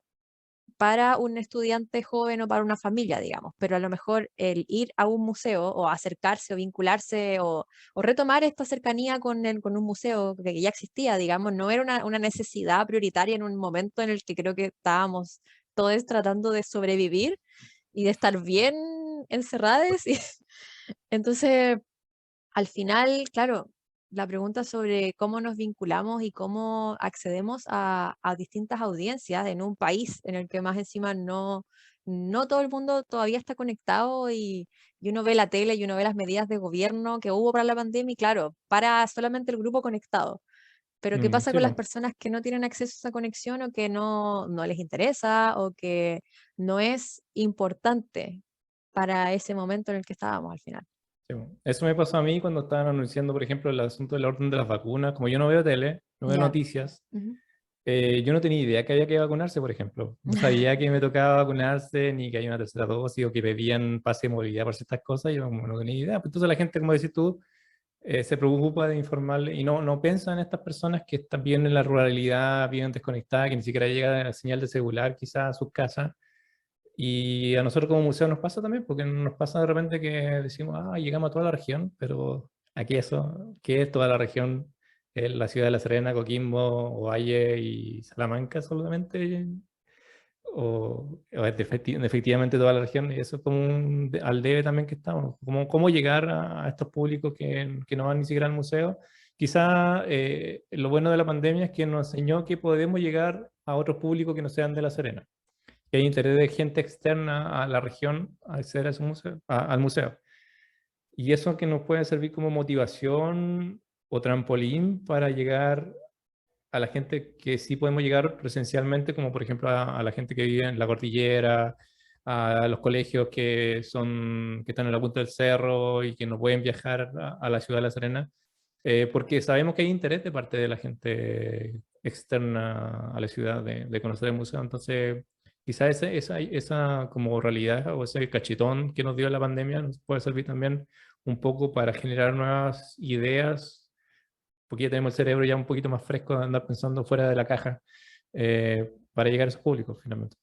A: para un estudiante joven o para una familia, digamos, pero a lo mejor el ir a un museo o acercarse o vincularse o retomar esta cercanía con un museo que ya existía, digamos, no era una necesidad prioritaria en un momento en el que creo que estábamos todos tratando de sobrevivir y de estar bien encerrados. Entonces, al final, claro, la pregunta sobre cómo nos vinculamos y cómo accedemos a distintas audiencias en un país en el que más encima no todo el mundo todavía está conectado y uno ve la tele y uno ve las medidas de gobierno que hubo para la pandemia y claro, para solamente el grupo conectado. Pero ¿qué pasa
B: Sí,
A: con las
B: pues.
A: personas que no tienen acceso a esa conexión o que no les interesa o que no es importante para ese momento en el que estábamos al final?
B: Sí, bueno. Eso me pasó a mí cuando estaban anunciando, por ejemplo, el asunto de la orden de las vacunas. Como yo no veo tele, no veo
A: Ya.
B: noticias,
A: Ujú.
B: yo no tenía idea que había que vacunarse, por ejemplo. No sabía que me tocaba vacunarse, ni que había una tercera dosis, o que pedían pase de movilidad por ciertas cosas. Yo como no tenía idea. Pues entonces la gente, como decís tú, se preocupa de informarle y no piensa en estas personas que están bien en la ruralidad, bien desconectadas, que ni siquiera llega la señal de celular quizás a sus casas. Y a nosotros como museo nos pasa también, porque nos pasa de repente que decimos, ah, llegamos a toda la región, pero aquí eso, ¿qué es toda la región? La ciudad de La Serena, Coquimbo, Ovalle y Salamanca solamente, o es efectivamente toda la región, y eso es como al debe también que estamos, cómo llegar a estos públicos que no van ni siquiera al museo. Quizá lo bueno de la pandemia es que nos enseñó que podemos llegar a otros públicos que no sean de La Serena, que hay interés de gente externa a la región a acceder a su museo, al museo. Y eso que nos puede servir como motivación o trampolín para llegar a la gente que sí podemos llegar presencialmente, como por ejemplo a la gente que vive en la cordillera, a los colegios que están en la punta del cerro y que no pueden viajar a la ciudad de La Serena, porque sabemos que hay interés de parte de la gente externa a la ciudad de conocer el museo. Entonces, quizá esa como realidad o ese cachetón que nos dio la pandemia nos puede servir también un poco para generar nuevas ideas, porque ya tenemos el cerebro ya un poquito más fresco de andar pensando fuera de la caja, para llegar a esos públicos finalmente.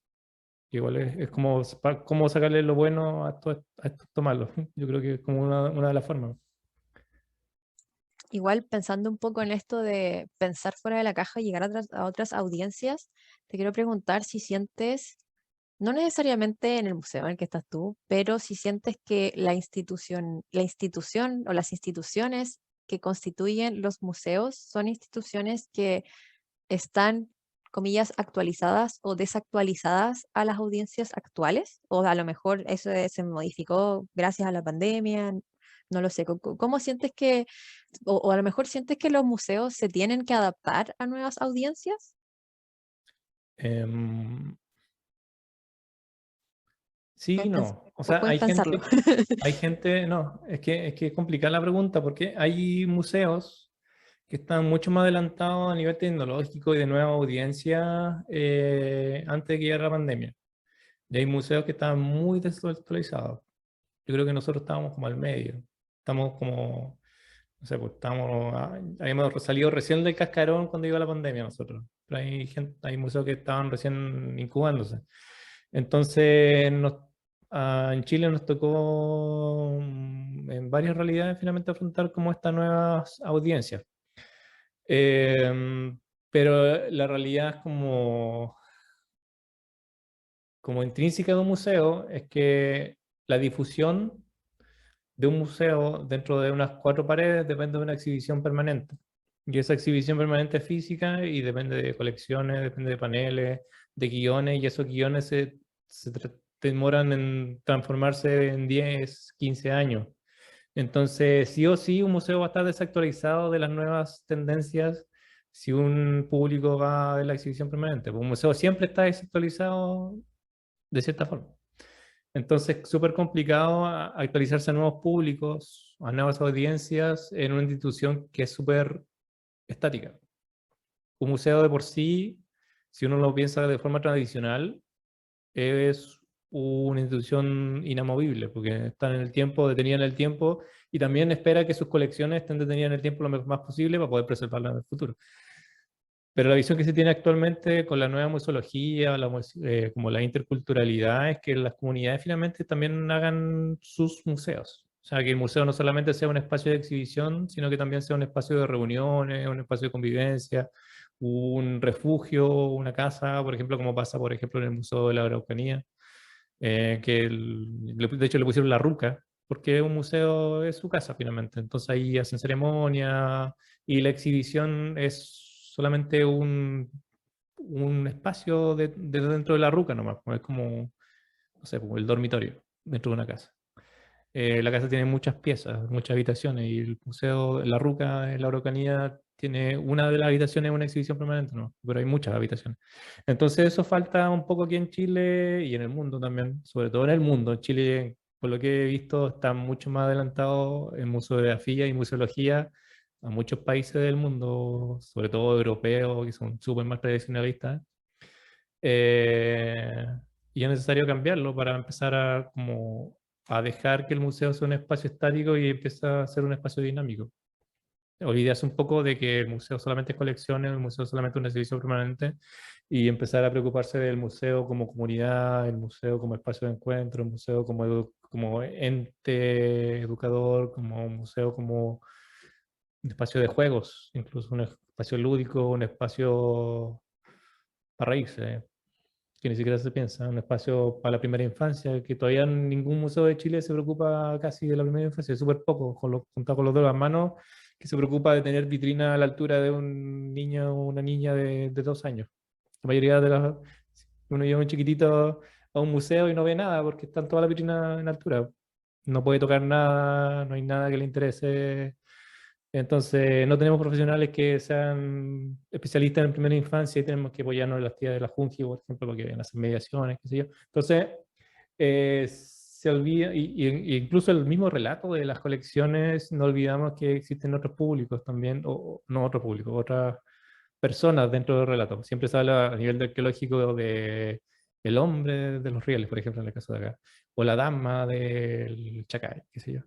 B: Igual es como, cómo sacarle lo bueno a esto malo. Yo creo que es como una de las formas.
A: Igual pensando un poco en esto de pensar fuera de la caja y llegar a otras audiencias, te quiero preguntar si sientes, no necesariamente en el museo en el que estás tú, pero si sientes que la institución o las instituciones que constituyen los museos son instituciones que están, comillas, actualizadas o desactualizadas a las audiencias actuales, o a lo mejor eso se modificó gracias a la pandemia, no lo sé. ¿Cómo sientes que, o a lo mejor sientes que los museos se tienen que adaptar a nuevas audiencias?
B: Em, sí y
A: Puedes,
B: no. O sea,
A: puedes pensarlo.
B: hay gente, no, es que es complicada la pregunta porque hay museos que están mucho más adelantados a nivel tecnológico y de nueva audiencia, antes de que llegara la pandemia. Y hay museos que están muy desactualizados. Yo creo que nosotros estábamos como al medio. Estamos como, no sé, pues estamos, habíamos salido recién del cascarón cuando llegó la pandemia nosotros. Pero hay gente, hay museos que estaban recién incubándose. Entonces, en Chile nos tocó, en varias realidades finalmente afrontar como estas nuevas audiencias. Pero la realidad es como intrínseca de un museo, es que la difusión de un museo dentro de unas cuatro paredes depende de una exhibición permanente. Y esa exhibición permanente es física y depende de colecciones, depende de paneles, de guiones, y esos guiones demoran en transformarse en 10, 15 años. Entonces, sí o sí, un museo va a estar desactualizado de las nuevas tendencias si un público va a ver la exhibición permanente. Un museo siempre está desactualizado de cierta forma. Entonces, súper complicado actualizarse a nuevos públicos, a nuevas audiencias en una institución que es súper estática. Un museo de por sí, si uno lo piensa de forma tradicional, es una institución inamovible, porque están en el tiempo, detenida en el tiempo, y también espera que sus colecciones estén detenidas en el tiempo lo más posible para poder preservarlas en el futuro. Pero la visión que se tiene actualmente con la nueva museología, como la interculturalidad, es que las comunidades finalmente también hagan sus museos. O sea, que el museo no solamente sea un espacio de exhibición, sino que también sea un espacio de reuniones, un espacio de convivencia, un refugio, una casa, por ejemplo, como pasa, por ejemplo, en el Museo de la Araucanía, de hecho le pusieron la ruca, porque un museo es su casa finalmente. Entonces ahí hacen ceremonia y la exhibición es solamente un espacio de dentro de la ruca nomás, pues, es como, no sé, como el dormitorio dentro de una casa. La casa tiene muchas piezas, muchas habitaciones, y el museo, la Ruca, en la Araucanía, tiene una de las habitaciones, una exhibición permanente, ¿no? Pero hay muchas habitaciones. Entonces eso falta un poco aquí en Chile y en el mundo también, sobre todo en el mundo. En Chile, por lo que he visto, está mucho más adelantado en museografía y museología a muchos países del mundo, sobre todo europeos, que son súper más tradicionalistas. Eh, y es necesario cambiarlo para empezar a, como, a dejar que el museo sea un espacio estático y empiece a ser un espacio dinámico. Olvidarse un poco de que el museo solamente es colecciones, el museo solamente es un servicio permanente, y empezar a preocuparse del museo como comunidad, el museo como espacio de encuentro, el museo como, como ente educador, como un museo como un espacio de juegos, incluso un espacio lúdico, un espacio para reírse, que ni siquiera se piensa, un espacio para la primera infancia, que todavía ningún museo de Chile se preocupa casi de la primera infancia, es súper poco, contado con los dedos de las manos, que se preocupa de tener vitrina a la altura de un niño o una niña de 2 años. La mayoría de los, uno lleva un chiquitito a un museo y no ve nada porque están todas las vitrinas en altura. No puede tocar nada, no hay nada que le interese. Entonces, no tenemos profesionales que sean especialistas en primera infancia y tenemos que apoyarnos en las tías de la Junji, por ejemplo, porque en las mediaciones, qué sé yo. Entonces, se olvida, y incluso el mismo relato de las colecciones, no olvidamos que existen otros públicos también, o no otros públicos, otras personas dentro del relato. Siempre se habla a nivel de arqueológico de el hombre de los rieles, por ejemplo, en el caso de acá, o la dama del Chacay, qué sé yo.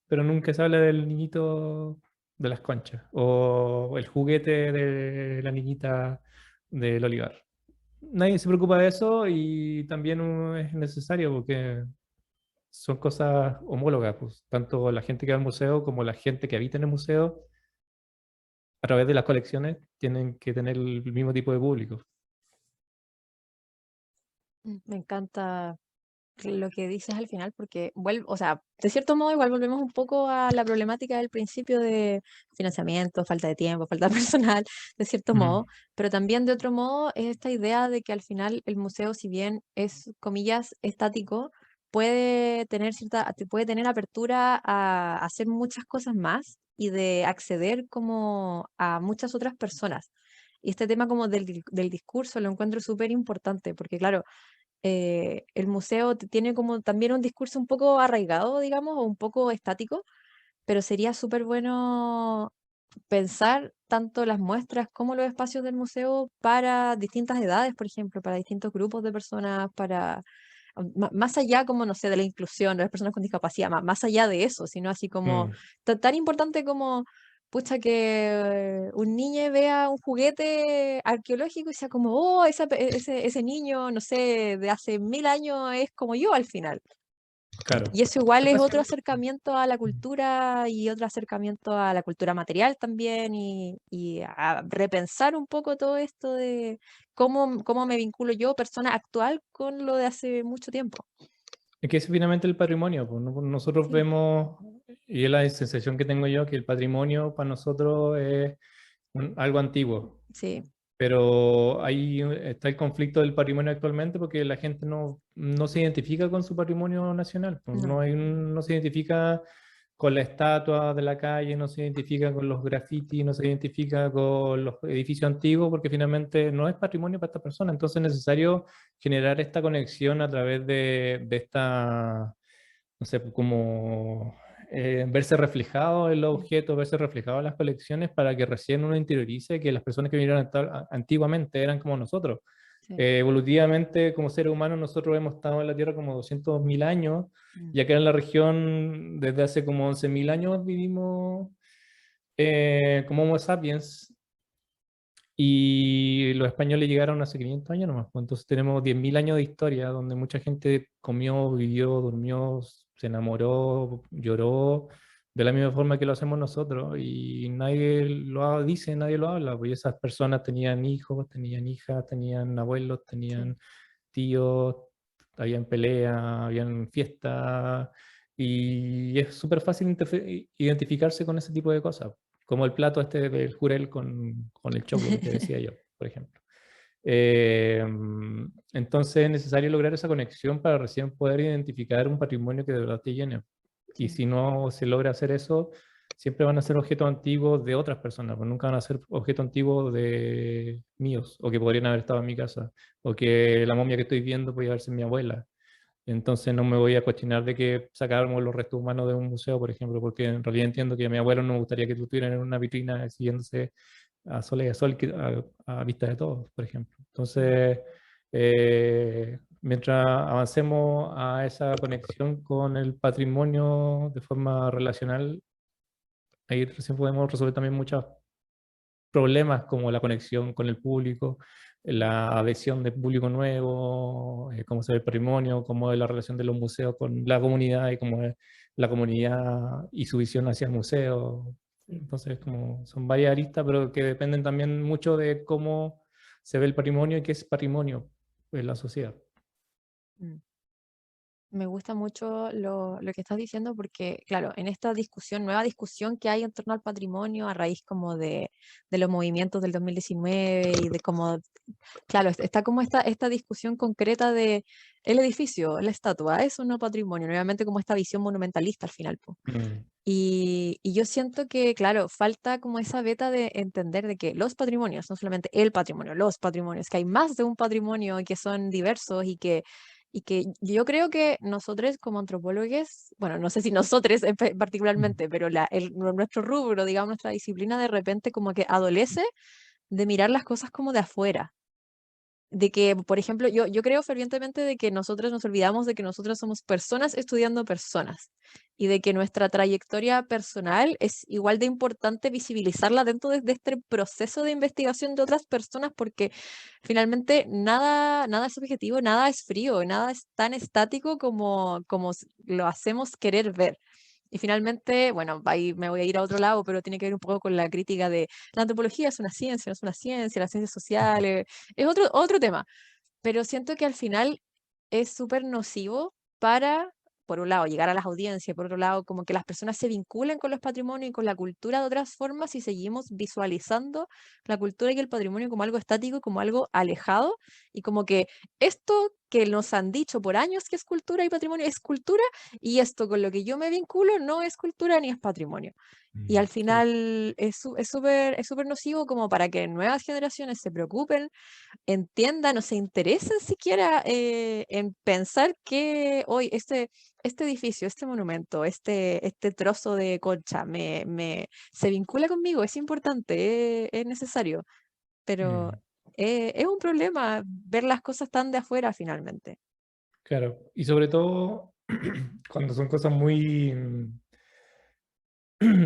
B: Pero nunca se habla del niñito de las conchas, o el juguete de la niñita del olivar. Nadie se preocupa de eso y también es necesario porque son cosas homólogas, pues, tanto la gente que va al museo como la gente que habita en el museo, a través de las colecciones, tienen que tener el mismo tipo de público.
A: Me encanta lo que dices al final, porque vuelve, o sea, de cierto modo igual volvemos un poco a la problemática del principio de financiamiento, falta de tiempo, falta de personal, de cierto
B: Ujú.
A: modo, pero también de otro modo es esta idea de que al final el museo, si bien es, comillas, estático, puede tener apertura a hacer muchas cosas más y de acceder como a muchas otras personas. Y este tema como del discurso lo encuentro súper importante, porque claro, el museo tiene como también un discurso un poco arraigado, digamos, o un poco estático, pero sería súper bueno pensar tanto las muestras como los espacios del museo para distintas edades, por ejemplo, para distintos grupos de personas, para más allá como, no sé, de la inclusión de las personas con discapacidad, más allá de eso, sino así como
B: Mm,
A: tan importante como, pucha, que un niño vea un juguete arqueológico y sea como, oh, ese niño, no sé, de hace 1000 años es como yo al final.
B: claro.
A: Y eso igual
B: Es
A: es otro
B: fácil.
A: acercamiento a la cultura y otro acercamiento a la cultura material también y a repensar un poco todo esto de cómo me vinculo yo, persona actual, con lo de hace mucho tiempo.
B: Es que es finalmente el patrimonio, pues, nosotros
A: Sí,
B: vemos, y es la sensación que tengo yo, que el patrimonio para nosotros es algo antiguo.
A: sí,
B: Pero ahí está el conflicto del patrimonio actualmente porque la gente no se identifica con su patrimonio nacional, pues,
A: no.
B: no se identifica con la estatua de la calle, no se identifica con los grafitis, no se identifica con los edificios antiguos porque finalmente no es patrimonio para esta persona. Entonces es necesario generar esta conexión a través de esta, no sé, como verse reflejado en los
A: Mm,
B: objetos, verse reflejado en las colecciones para que recién uno interiorice que las personas que vinieron antiguamente eran como nosotros.
A: sí.
B: Evolutivamente, como seres humanos, nosotros hemos estado en la Tierra como 200.000 años,
A: Mm,
B: y acá en la región, desde hace como 11.000 años, vivimos como Homo sapiens, y los españoles llegaron hace 500 años nomás, pues. Entonces tenemos 10.000 años de historia donde mucha gente comió, vivió, durmió, se enamoró, lloró, de la misma forma que lo hacemos nosotros, y nadie dice, nadie lo habla, pues esas personas tenían hijos, tenían hijas, tenían abuelos,
A: sí.
B: tenían tíos, habían peleas, habían fiestas, Y es súper fácil identificarse con ese tipo de cosas, como el plato este del jurel con el choclo que te decía yo, por ejemplo. Eh, entonces es necesario lograr esa conexión para recién poder identificar un patrimonio que de verdad te llene. Y
A: Sí.
B: si no se logra hacer eso, siempre van a ser objetos antiguos de otras personas, pues nunca van a ser objetos antiguos de míos, o que podrían haber estado en mi casa, o que la momia que estoy viendo podría haber sido mi abuela. Entonces no me voy a cuestionar de que sacáramos los restos humanos de un museo, por ejemplo, porque en realidad entiendo que a mi abuelo no me gustaría que estuvieran en una vitrina siguiéndose a sol y a sol a vista de todos, por ejemplo.
A: Mm.
B: Entonces, mientras avancemos a esa conexión con el patrimonio de forma relacional, ahí recién podemos resolver también muchos problemas como la conexión con el público, la adhesión de público nuevo, cómo se ve el patrimonio, cómo es la relación de los museos con la comunidad y cómo es la comunidad y su visión hacia el museo. Entonces, como son varias aristas, pero que dependen también mucho de cómo se ve el patrimonio y qué es patrimonio en la sociedad.
A: Mm. Me gusta mucho lo que estás diciendo porque, claro, en esta discusión, nueva discusión que hay en torno al patrimonio a raíz como de los movimientos del 2019 y de cómo, claro, está como esta discusión concreta de el edificio, la estatua, es un no patrimonio, nuevamente como esta visión monumentalista al final, po.
B: Mm,
A: Y yo siento que, claro, falta como esa beta de entender de que los patrimonios, no solamente el patrimonio, los patrimonios, que hay más de un patrimonio y que son diversos y que yo creo que nosotros como antropólogos, bueno, no sé si nosotros
B: mm,
A: particularmente, pero nuestro rubro, digamos, nuestra disciplina de repente como que adolece de mirar las cosas como de afuera, de que, por ejemplo, yo creo fervientemente de que nosotros nos olvidamos de que nosotros somos personas estudiando personas y de que nuestra trayectoria personal es igual de importante visibilizarla dentro de este proceso de investigación de otras personas porque finalmente nada es objetivo, nada es frío, nada es tan estático como lo hacemos querer ver. Y finalmente, bueno, ahí me voy a ir a otro lado, pero tiene que ver un poco con la crítica de la antropología es una ciencia, no es una ciencia, las ciencias sociales, es otro tema, pero siento que al final es súper nocivo para, por un lado, llegar a las audiencias, por otro lado, como que las personas se vinculen con los patrimonios y con la cultura de otras formas y seguimos visualizando la cultura y el patrimonio como algo estático, como algo alejado y como que esto que nos han dicho por años que es cultura y patrimonio es cultura y esto con lo que yo me vinculo no es cultura ni es patrimonio. Y al
B: mm, sí,
A: final es súper nocivo como para que nuevas generaciones se preocupen, entiendan o se interesen siquiera en pensar que hoy este edificio, este monumento, este trozo de concha se vincula conmigo, es importante, es necesario, pero
B: mm,
A: es un problema ver las cosas tan de afuera finalmente.
B: claro. Y sobre todo cuando son cosas muy,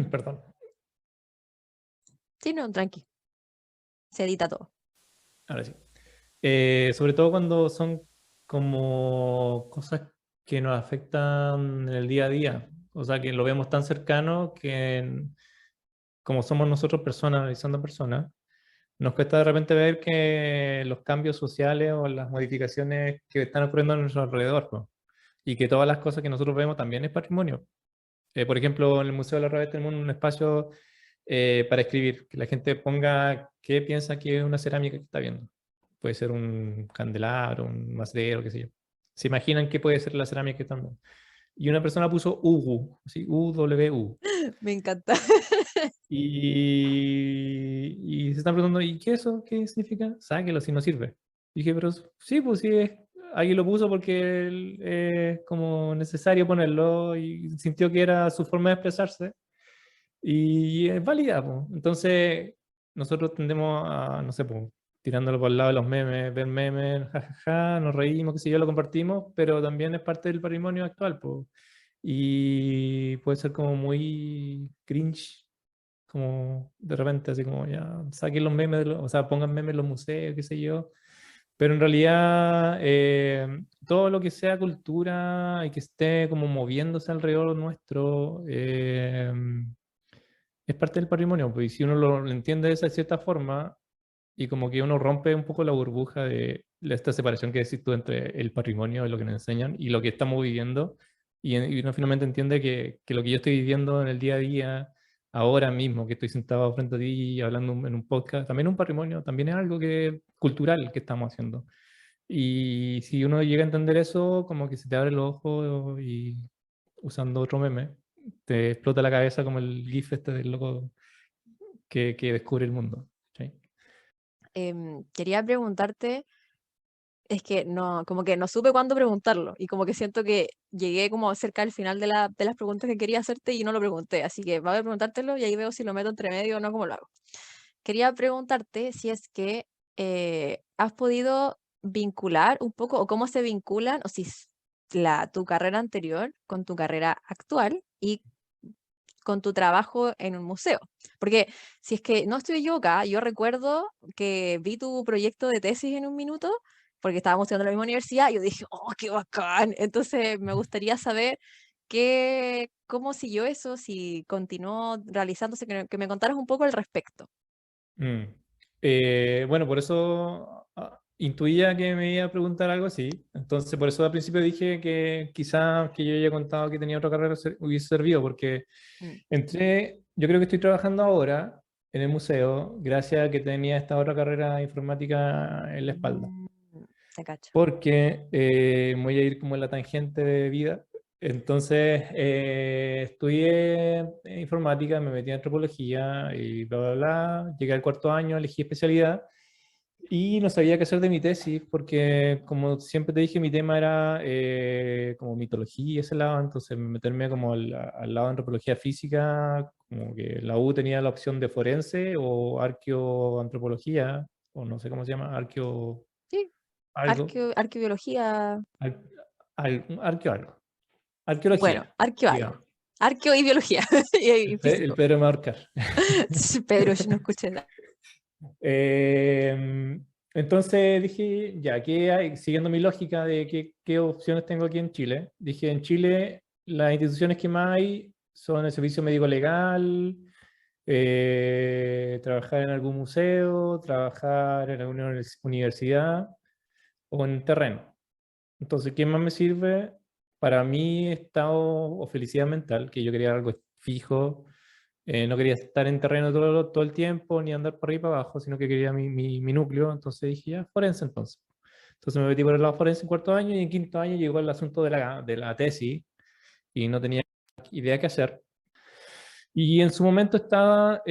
B: perdón,
A: Sí, no, tranqui, se edita todo.
B: ahora sí. Sobre todo cuando son como cosas que nos afectan en el día a día. O sea, que lo vemos tan cercano que como somos nosotros personas analizando personas, nos cuesta de repente ver que los cambios sociales o las modificaciones que están ocurriendo a nuestro alrededor, ¿no? Y que todas las cosas que nosotros vemos también es patrimonio. Por ejemplo, en el Museo de la Revés tenemos un espacio para escribir, que la gente ponga qué piensa que es una cerámica que está viendo. Puede ser un candelabro, un macetero, qué sé yo. ¿Se imaginan qué puede ser la cerámica que están viendo? Y una persona puso UW, así, UW.
A: Me encanta.
B: Y se están preguntando, ¿y qué eso? ¿Qué significa? Sáquelo si no sirve. Dije, pero sí, pues sí, alguien lo puso porque es como necesario ponerlo y sintió que era su forma de expresarse y es válida, pues. Entonces, nosotros tendemos a, no sé, pues, tirándolo por el lado de los memes, ver memes, jajaja, nos reímos, qué sé yo, lo compartimos, pero también es parte del patrimonio actual, pues. Y puede ser como muy cringe, como de repente, así como ya, saquen los memes, o sea, pongan memes en los museos, qué sé yo. Pero en realidad, todo lo que sea cultura y que esté como moviéndose alrededor nuestro, es parte del patrimonio, pues, y si uno lo entiende de esa cierta forma, y como que uno rompe un poco la burbuja de esta separación que decís tú entre el patrimonio, de lo que nos enseñan, y lo que estamos viviendo, y uno finalmente entiende que lo que yo estoy viviendo en el día a día, ahora mismo que estoy sentado frente a ti y hablando en un podcast, también es un patrimonio, también es algo cultural que estamos haciendo. Y si uno llega a entender eso, como que se te abre los ojos y usando otro meme, te explota la cabeza como el GIF este del loco que descubre el mundo. ¿Sí?
A: Quería preguntarte, es que no, como que no supe cuándo preguntarlo y como que siento que llegué como cerca al final de las preguntas que quería hacerte y no lo pregunté, así que voy a preguntártelo y ahí veo si lo meto entre medio o no, cómo lo hago. Quería preguntarte si es que has podido vincular un poco o cómo se vinculan o si tu carrera anterior con tu carrera actual y con tu trabajo en un museo. Porque si es que no estoy equivocada, yo recuerdo que vi tu proyecto de tesis en un minuto, porque estábamos estudiando en la misma universidad, y yo dije, oh, qué bacán. Entonces me gustaría saber cómo siguió eso, si continuó realizándose, que me contaras un poco al respecto.
B: Mm. Bueno, por eso intuía que me iba a preguntar algo así. Entonces, por eso al principio dije que quizás que yo haya contado que tenía otra carrera hubiese servido, porque
A: Mm,
B: yo creo que estoy trabajando ahora en el museo gracias a que tenía esta otra carrera informática en la espalda.
A: mm, te cacho.
B: Porque voy a ir como en la tangente de vida. Entonces, estudié informática, me metí en antropología y bla, bla, bla. Llegué al cuarto año, elegí especialidad y no sabía qué hacer de mi tesis porque, como siempre te dije, mi tema era como mitología y ese lado, entonces meterme como al lado de antropología física, como que la U tenía la opción de forense o arqueoantropología, o no sé cómo se llama, arqueo
A: Sí,
B: algo.
A: arqueobiología,
B: Ar- algo.
A: bueno,
B: Arqueología,
A: arqueo algo.
B: digamos.
A: Arqueo y biología, y
B: El
A: físico.
B: Pedro me va a ahorcar.
A: Pedro, yo no escuché nada.
B: Entonces dije, ya, ¿qué hay? Siguiendo mi lógica de qué opciones tengo aquí en Chile, dije, en Chile las instituciones que más hay son el servicio médico legal, trabajar en algún museo, trabajar en alguna universidad o en terreno. Entonces, ¿qué más me sirve para mi estado o felicidad mental? Que yo quería algo fijo, no quería estar en terreno todo el tiempo, ni andar por arriba y para abajo, sino que quería mi núcleo. Entonces dije, ya, forense entonces. Entonces me metí por el lado forense en cuarto año y en quinto año llegó el asunto de la tesis y no tenía idea qué hacer. Y en su momento estaba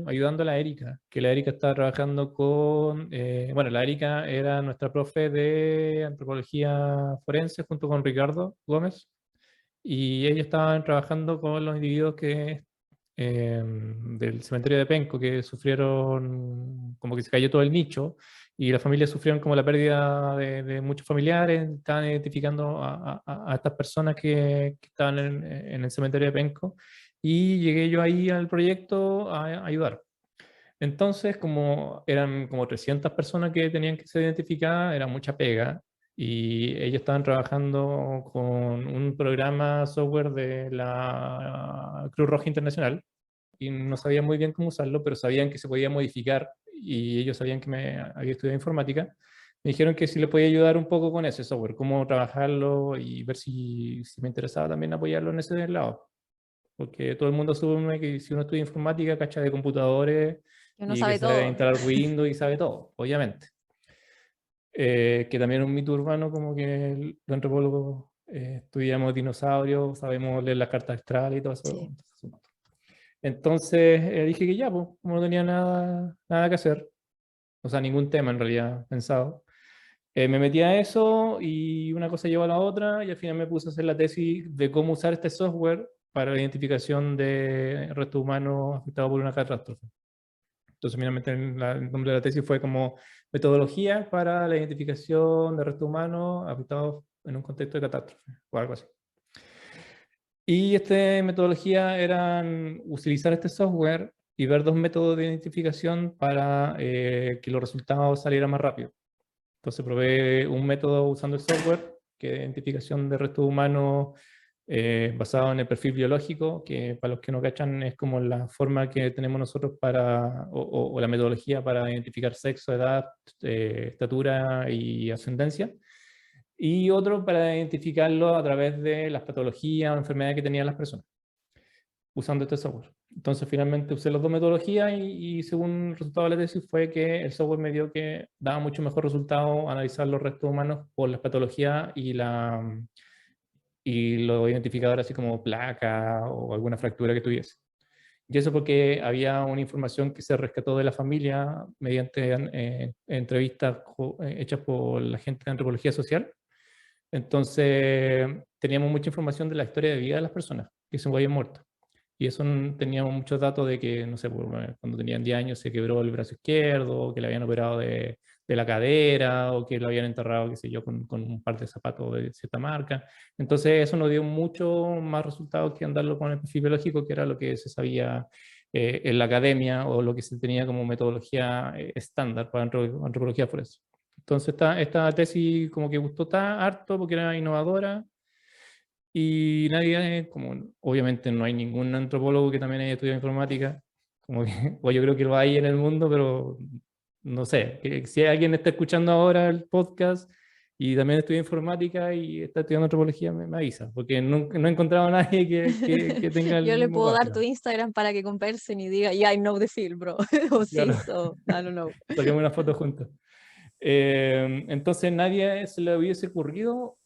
B: ayudando a la Erika, que la Erika estaba trabajando bueno, la Erika era nuestra profe de antropología forense junto con Ricardo Gómez, y ellos estaban trabajando con los individuos del cementerio de Penco que sufrieron, como que se cayó todo el nicho, y las familias sufrieron como la pérdida de muchos familiares, estaban identificando a estas personas que estaban en el cementerio de Penco, y llegué yo ahí al proyecto a ayudar. Entonces, como eran como 300 personas que tenían que ser identificadas, era mucha pega, y ellos estaban trabajando con un programa software de la Cruz Roja Internacional, y no sabían muy bien cómo usarlo, pero sabían que se podía modificar, y ellos sabían que me había estudiado informática. Me dijeron que si le podía ayudar un poco con ese software, cómo trabajarlo y ver si me interesaba también apoyarlo en ese lado. Porque todo el mundo asume que si uno estudia informática, cacha de computadores
A: Que uno
B: y que
A: sabe
B: sabe
A: todo.
B: instalar Windows y sabe todo, obviamente. Que también es un mito urbano, como que los antropólogos estudiamos dinosaurios, sabemos leer las cartas astrales y todo eso.
A: Sí.
B: Entonces dije que ya, pues, como no tenía nada que hacer, o sea, ningún tema en realidad pensado, me metí a eso y una cosa llevó a la otra y al final me puse a hacer la tesis de cómo usar este software para la identificación de restos humanos afectados por una catástrofe. Entonces, finalmente el nombre de la tesis fue como metodología para la identificación de restos humanos afectados en un contexto de catástrofe o algo así. Y esta metodología era utilizar este software y ver dos métodos de identificación para que los resultados salieran más rápido. Entonces probé un método usando el software, que es identificación de restos humanos basado en el perfil biológico, que para los que no cachan es como la forma que tenemos nosotros o la metodología para identificar sexo, edad, estatura y ascendencia. y otro para identificarlo a través de las patologías o enfermedades que tenían las personas, usando este software. Entonces finalmente usé las dos metodologías y según el resultado de la tesis fue que el software me dio que daba mucho mejor resultado analizar los restos humanos por las patologías y los identificadores así como placa o alguna fractura que tuviese. Y eso porque había una información que se rescató de la familia mediante entrevistas hechas por la gente de antropología social. Entonces teníamos mucha información de la historia de vida de las personas que se habían muerto. Y eso teníamos muchos datos de que, no sé, cuando tenían 10 años se quebró el brazo izquierdo, que le habían operado de la cadera, o que lo habían enterrado, qué sé yo, con un par de zapatos de cierta marca. Entonces eso nos dio mucho más resultados que andarlo con el perfil biológico, que era lo que se sabía en la academia o lo que se tenía como metodología estándar para antropología forense. Entonces esta tesis como que gustó harto porque era innovadora y nadie, como obviamente no hay ningún antropólogo que también haya estudiado informática, como que, o yo creo que lo hay en el mundo, pero no sé, que si alguien está escuchando ahora el podcast y también estudia informática y está estudiando antropología, me avisa, porque no he encontrado a nadie que tenga el
A: Yo le
B: mismo
A: puedo dar tu
B: background.
A: Instagram para que conversen y diga, yeah, I know the field, bro. O
B: Claro,
A: sis, o I don't know.
B: saquemos una foto juntos. Entonces nadie se le hubiese ocurrido,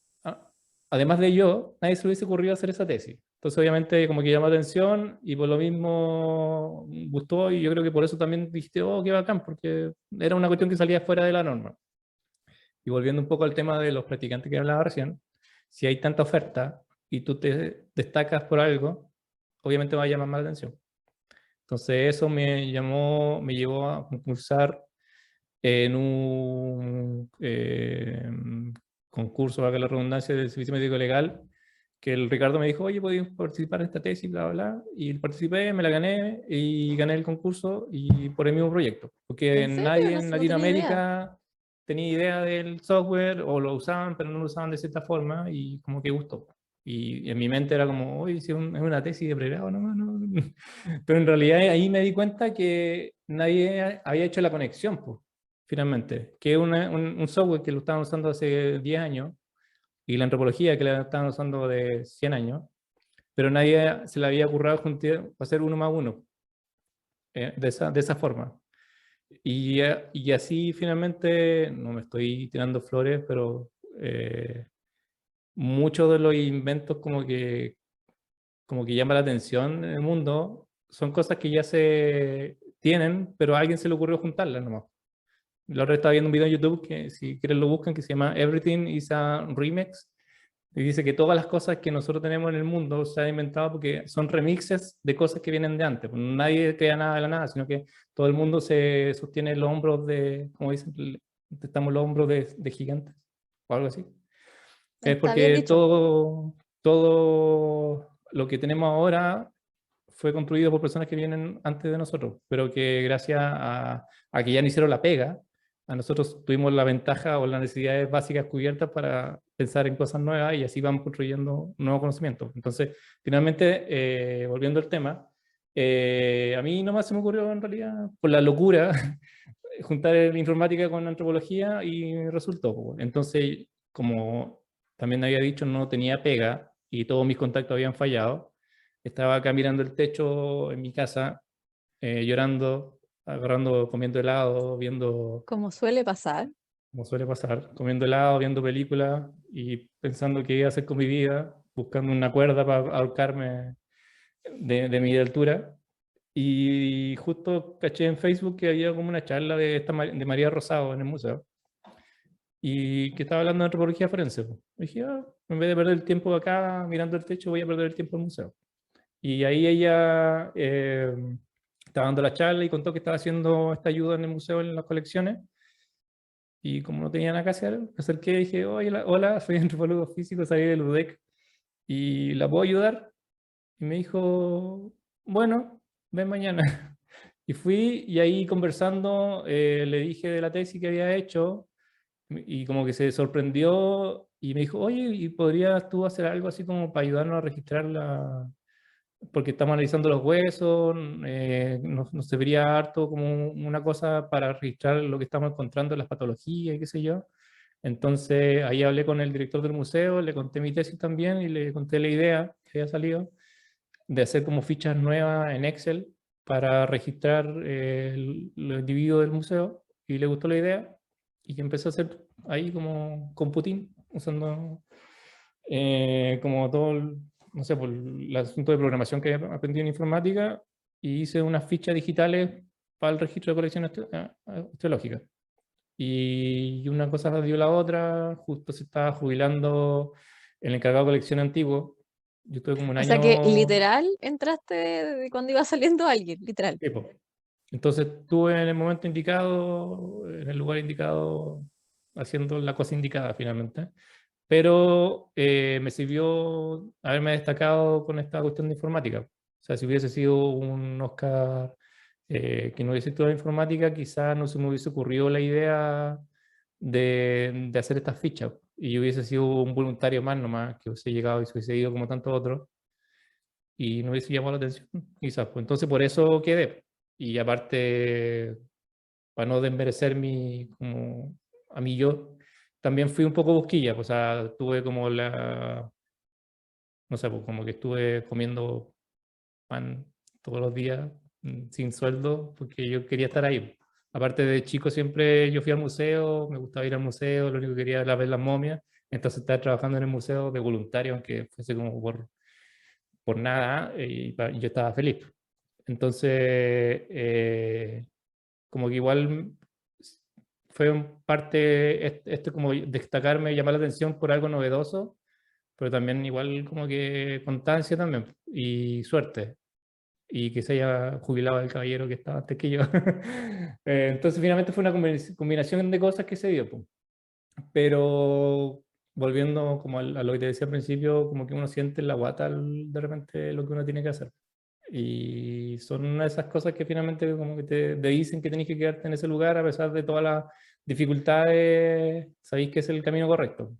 B: además de yo, nadie se le hubiese ocurrido hacer esa tesis. Entonces obviamente como que llamó atención y por lo mismo gustó y yo creo que por eso también dijiste, oh, qué bacán, porque era una cuestión que salía fuera de la norma. Y volviendo un poco al tema de los practicantes que hablaba recién, si hay tanta oferta y tú te destacas por algo, obviamente va a llamar más la atención. Entonces eso me llevó a concursar en un concurso, valga la redundancia, del Servicio Médico Legal, que el Ricardo me dijo, oye, podías participar en esta tesis, bla, bla, bla, y participé, me la gané, y gané el concurso, y por el mismo proyecto, porque
A: ¿En serio?
B: nadie
A: No,
B: en
A: no tenía idea.
B: Latinoamérica tenía idea del software, o lo usaban, pero no lo usaban de cierta forma, y como que gustó. Y en mi mente era como, oye, si es una tesis de pregrado, no. Pero en realidad ahí me di cuenta que nadie había hecho la conexión, pues finalmente, que es un software que lo estaban usando hace 10 años y la antropología que la estaban usando de 100 años, pero nadie se le había ocurrido hacer uno más uno de esa forma. Y así finalmente, no me estoy tirando flores, pero muchos de los inventos como que llama la atención en el mundo son cosas que ya se tienen, pero a alguien se le ocurrió juntarlas nomás. La otra vez estaba viendo un video en YouTube que si quieren lo buscan, que se llama Everything is a Remix. Y dice que todas las cosas que nosotros tenemos en el mundo se han inventado porque son remixes de cosas que vienen de antes. Pues nadie crea nada de la nada, sino que todo el mundo se sostiene en los hombros de, como dicen, estamos en los hombros de gigantes o algo así. Es
A: Está bien
B: porque
A: dicho.
B: todo lo que tenemos ahora fue construido por personas que vienen antes de nosotros, pero que gracias a que ya no hicieron la pega, a nosotros tuvimos la ventaja o las necesidades básicas cubiertas para pensar en cosas nuevas y así vamos construyendo nuevo conocimiento. Entonces, finalmente, volviendo al tema, a mí nomás se me ocurrió en realidad, por la locura, juntar la informática con la antropología y resultó. Pues. Entonces, como también había dicho, no tenía pega y todos mis contactos habían fallado. Estaba acá mirando el techo en mi casa, llorando, agarrando, comiendo helado, viendo,
A: Como suele pasar.
B: como suele pasar, comiendo helado, viendo películas y pensando qué iba a hacer con mi vida, buscando una cuerda para ahorcarme de mi altura. Y justo caché en Facebook que había como una charla de María Rosado en el museo y que estaba hablando de antropología forense. Po. Y dije, en vez de perder el tiempo acá mirando el techo, voy a perder el tiempo en el museo. Y ahí ella estaba dando la charla y contó que estaba haciendo esta ayuda en el museo en las colecciones. Y como no tenía nada que hacer, me acerqué y dije, hola, hola, soy antropólogo físico, salí del UDEC y la puedo ayudar. Y me dijo, bueno, ven mañana. Y fui y ahí conversando le dije de la tesis que había hecho y como que se sorprendió y me dijo, oye, ¿y podrías tú hacer algo así como para ayudarnos a registrar porque estamos analizando los huesos, nos serviría harto como una cosa para registrar lo que estamos encontrando en las patologías y qué sé yo. Entonces ahí hablé con el director del museo, le conté mi tesis también y le conté la idea que había salido de hacer como fichas nuevas en Excel para registrar los individuos del museo, y le gustó la idea y que empezó a hacer ahí como computing, usando como todo, no sé, por el asunto de programación que aprendí en informática, y hice unas fichas digitales para el registro de colecciones arqueológicas. Y una cosa dio la otra, justo se estaba jubilando el encargado de colección antiguo. Yo estuve como un
C: O sea que
B: año.
C: literal entraste de cuando iba saliendo alguien, literal.
B: Sí, po. Entonces estuve en el momento indicado, en el lugar indicado, haciendo la cosa indicada finalmente. Pero me sirvió haberme destacado con esta cuestión de informática. O sea, si hubiese sido un Oscar que no hubiese estudiado informática, quizás no se me hubiese ocurrido la idea de hacer estas fichas. Y yo hubiese sido un voluntario más nomás, que hubiese llegado y se hubiese ido como tantos otros, y no hubiese llamado la atención, quizás. Pues entonces por eso quedé. Y aparte, para no desmerecer como a mí yo, también fui un poco busquilla, pues, o sea, tuve como no sé, pues como que estuve comiendo pan todos los días sin sueldo porque yo quería estar ahí. Aparte de chico siempre yo fui al museo, me gustaba ir al museo, lo único que quería era ver las momias, entonces estaba trabajando en el museo de voluntario, aunque fuese como por nada, y yo estaba feliz. Entonces, como que igual fue un parte, esto como destacarme, llamar la atención por algo novedoso, pero también igual como que constancia también y suerte, y que se haya jubilado el caballero que estaba antes que yo. Entonces finalmente fue una combinación de cosas que se dio, po. Pero volviendo como a lo que te decía al principio, como que uno siente en la guata de repente lo que uno tiene que hacer. Y son una de esas cosas que finalmente como que te dicen que tenés que quedarte en ese lugar a pesar de todas las dificultades, sabéis que es el camino correcto.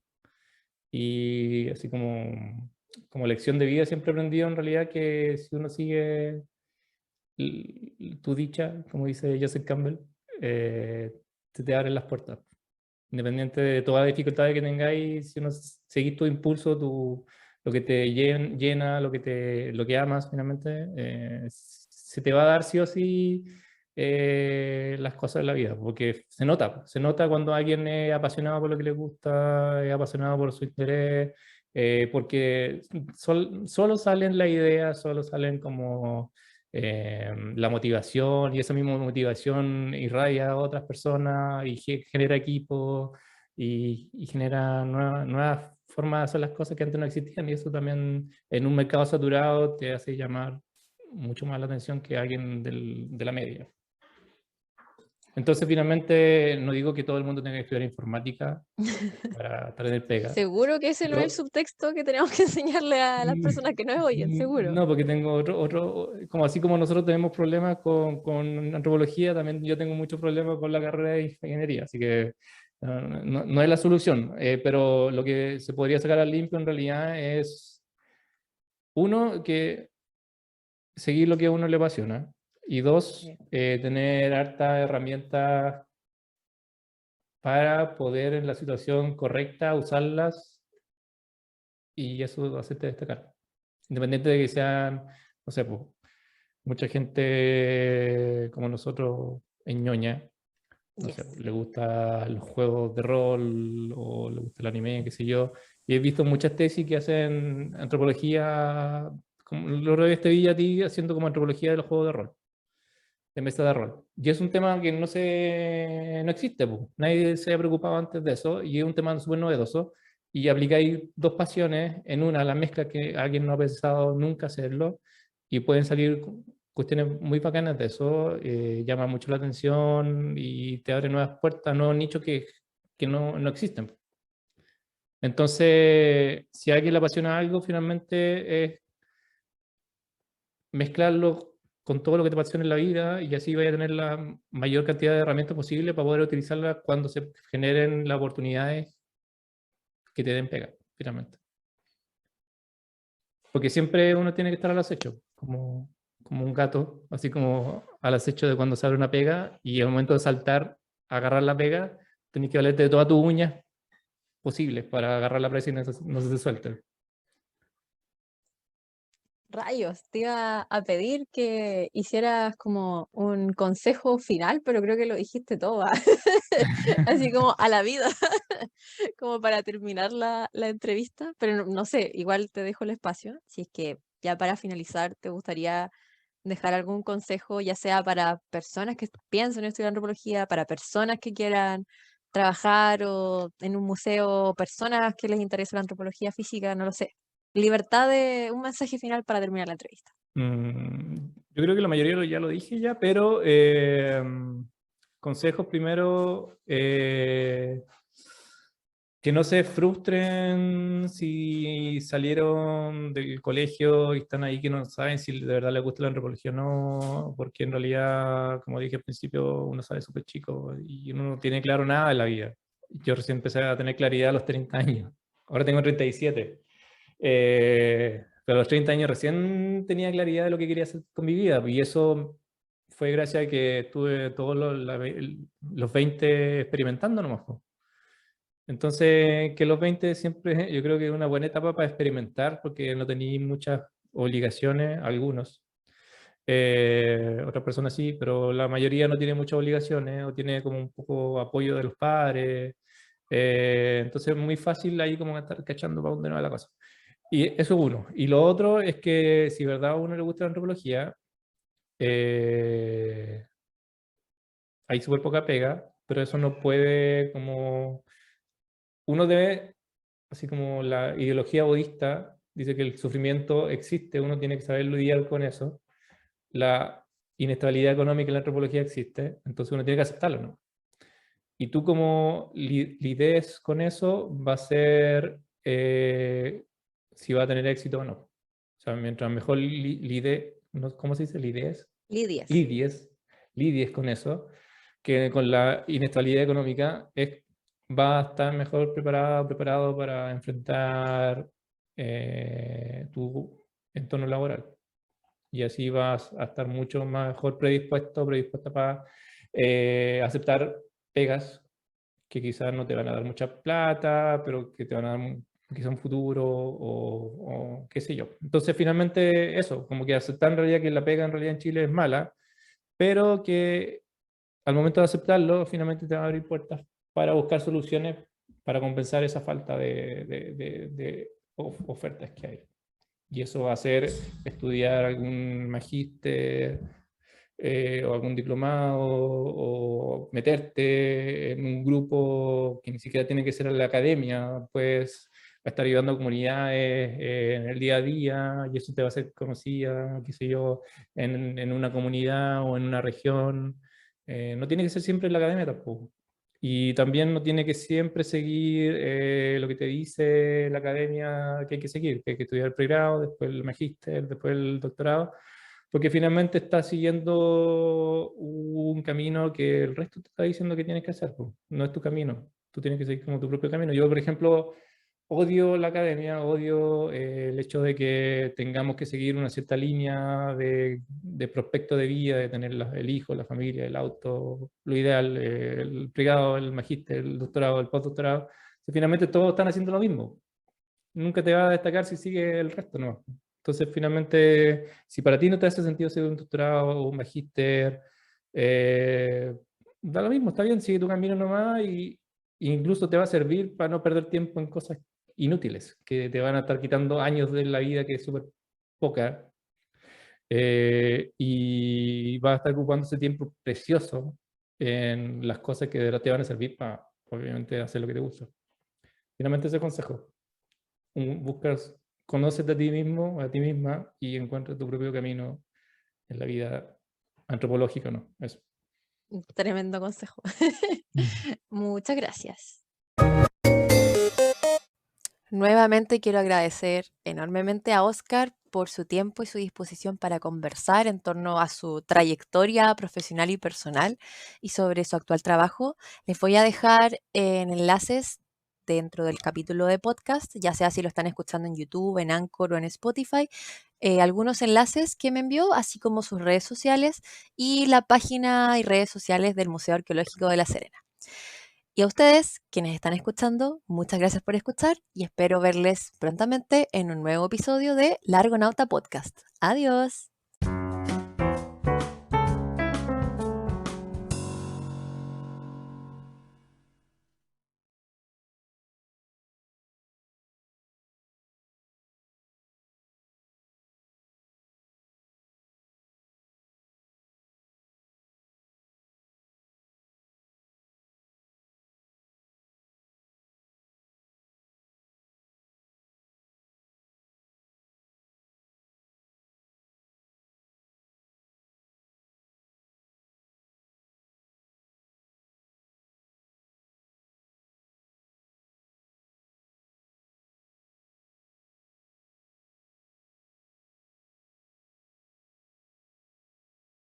B: Y así como lección de vida siempre he aprendido en realidad que si uno sigue tu dicha, como dice Joseph Campbell, se te abren las puertas. Independiente de todas las dificultades que tengáis, si uno seguís tu impulso, lo que te llena, lo que amas finalmente, se te va a dar sí o sí las cosas de la vida, porque se nota cuando alguien es apasionado por lo que le gusta, es apasionado por su interés, porque solo salen las ideas, solo salen como la motivación, y esa misma motivación irradia a otras personas y genera equipo y genera nuevas formas de hacer las cosas que antes no existían, y eso también en un mercado saturado te hace llamar mucho más la atención que alguien de la media. Entonces finalmente no digo que todo el mundo tenga que estudiar informática para tener pega.
C: Seguro que ese no es el subtexto que tenemos que enseñarle a las personas que nos oyen, seguro.
B: No, porque tengo como así como nosotros tenemos problemas con antropología, también yo tengo muchos problemas con la carrera de ingeniería, así que no es la solución, pero lo que se podría sacar al limpio en realidad es, uno, que seguir lo que a uno le apasiona, y dos, tener hartas herramientas para poder en la situación correcta usarlas, y eso hacerte destacar. Independiente de que sean, no sé, pues, mucha gente como nosotros en ñoña, no sé,
C: Yes.
B: le gustan los juegos de rol o le gusta el anime, qué sé yo. Y he visto muchas tesis que hacen antropología, como lo revés te vi a ti haciendo como antropología de los juegos de rol, de mesa de rol. Y es un tema que no existe, pues. Nadie se ha preocupado antes de eso, y es un tema súper novedoso. Y aplicáis dos pasiones en una, la mezcla que alguien no ha pensado nunca hacerlo, y pueden salir cuestiones muy bacanas de eso, llama mucho la atención y te abre nuevas puertas, nuevos nichos que no existen. Entonces, si a alguien le apasiona algo, finalmente es mezclarlo con todo lo que te apasiona en la vida, y así vaya a tener la mayor cantidad de herramientas posible para poder utilizarlas cuando se generen las oportunidades que te den pega, finalmente. Porque siempre uno tiene que estar al acecho, como un gato, así como al acecho de cuando se abre una pega, y al momento de saltar, agarrar la pega, tenés que valerte de toda tu uña posibles para agarrar la presa y no se te suelte.
C: Rayos, te iba a pedir que hicieras como un consejo final, pero creo que lo dijiste todo, ¿ah? Así como a la vida, como para terminar la entrevista, pero no sé, igual te dejo el espacio, si es que ya para finalizar te gustaría dejar algún consejo, ya sea para personas que piensan en estudiar antropología, para personas que quieran trabajar o en un museo, o personas que les interesa la antropología física, no lo sé. Libertad de un mensaje final para terminar la entrevista.
B: Yo creo que la mayoría ya lo dije ya, pero consejos primero, que no se frustren si salieron del colegio y están ahí que no saben si de verdad les gusta la antropología o no, porque en realidad, como dije al principio, uno sabe súper chico y uno no tiene claro nada en la vida. Yo recién empecé a tener claridad a los 30 años, ahora tengo 37. Pero a los 30 años recién tenía claridad de lo que quería hacer con mi vida, y eso fue gracias a que tuve todos los 20 experimentando nomás, po. Entonces, que los 20 siempre, yo creo que es una buena etapa para experimentar, porque no tenéis muchas obligaciones, algunos. Otras personas sí, pero la mayoría no tiene muchas obligaciones o tiene como un poco apoyo de los padres. Entonces es muy fácil ahí como estar cachando para dónde no va la cosa. Y eso es uno. Y lo otro es que si de verdad a uno le gusta la antropología, eh, hay súper poca pega, pero eso no puede como... Uno debe, así como la ideología budista dice que el sufrimiento existe, uno tiene que saber lidiar con eso. La inestabilidad económica en la antropología existe, entonces uno tiene que aceptarlo, ¿no? Y tú como lides con eso va a ser si va a tener éxito o no. O sea, mientras mejor no, ¿cómo se dice? Lides.
C: Lidias.
B: Lidies con eso, que con la inestabilidad económica va a estar mejor preparado para enfrentar tu entorno laboral. Y así vas a estar mucho mejor predispuesta para aceptar pegas que quizás no te van a dar mucha plata, pero que te van a dar quizás un futuro o qué sé yo. Entonces, finalmente, eso, como que aceptar en realidad que la pega en realidad en Chile es mala, pero que al momento de aceptarlo, finalmente te van a abrir puertas para buscar soluciones para compensar esa falta de ofertas que hay. Y eso va a ser estudiar algún magíster o algún diplomado o meterte en un grupo que ni siquiera tiene que ser en la academia, pues va a estar ayudando a comunidades en el día a día y eso te va a hacer conocida, qué sé yo, en una comunidad o en una región. No tiene que ser siempre en la academia tampoco. Y también no tiene que siempre seguir lo que te dice la academia que hay que seguir, que hay que estudiar el pregrado, después el magíster, después el doctorado, porque finalmente estás siguiendo un camino que el resto te está diciendo que tienes que hacer, pues. No es tu camino, tú tienes que seguir como tu propio camino. Yo, por ejemplo, odio la academia, odio el hecho de que tengamos que seguir una cierta línea de prospecto de vida, de tener el hijo, la familia, el auto, lo ideal, el pregrado, el magíster, el doctorado, el postdoctorado. Finalmente todos están haciendo lo mismo. Nunca te va a destacar si sigue el resto, ¿no? Entonces, finalmente, si para ti no te hace sentido seguir un doctorado o un magíster, da lo mismo, está bien, sigue tu camino nomás y incluso te va a servir para no perder tiempo en cosas inútiles, que te van a estar quitando años de la vida, que es súper poca, y vas a estar ocupando ese tiempo precioso en las cosas que de verdad te van a servir para, obviamente, hacer lo que te gusta. Finalmente, ese consejo. Buscas, conócete a ti mismo, a ti misma, y encuentra tu propio camino en la vida antropológica, ¿no? Eso.
C: Tremendo consejo. Muchas gracias.
A: Nuevamente quiero agradecer enormemente a Oscar por su tiempo y su disposición para conversar en torno a su trayectoria profesional y personal y sobre su actual trabajo. Les voy a dejar en enlaces dentro del capítulo de podcast, ya sea si lo están escuchando en YouTube, en Anchor o en Spotify, algunos enlaces que me envió, así como sus redes sociales y la página y redes sociales del Museo Arqueológico de La Serena. Y a ustedes, quienes están escuchando, muchas gracias por escuchar y espero verles prontamente en un nuevo episodio de Largonauta Podcast. Adiós.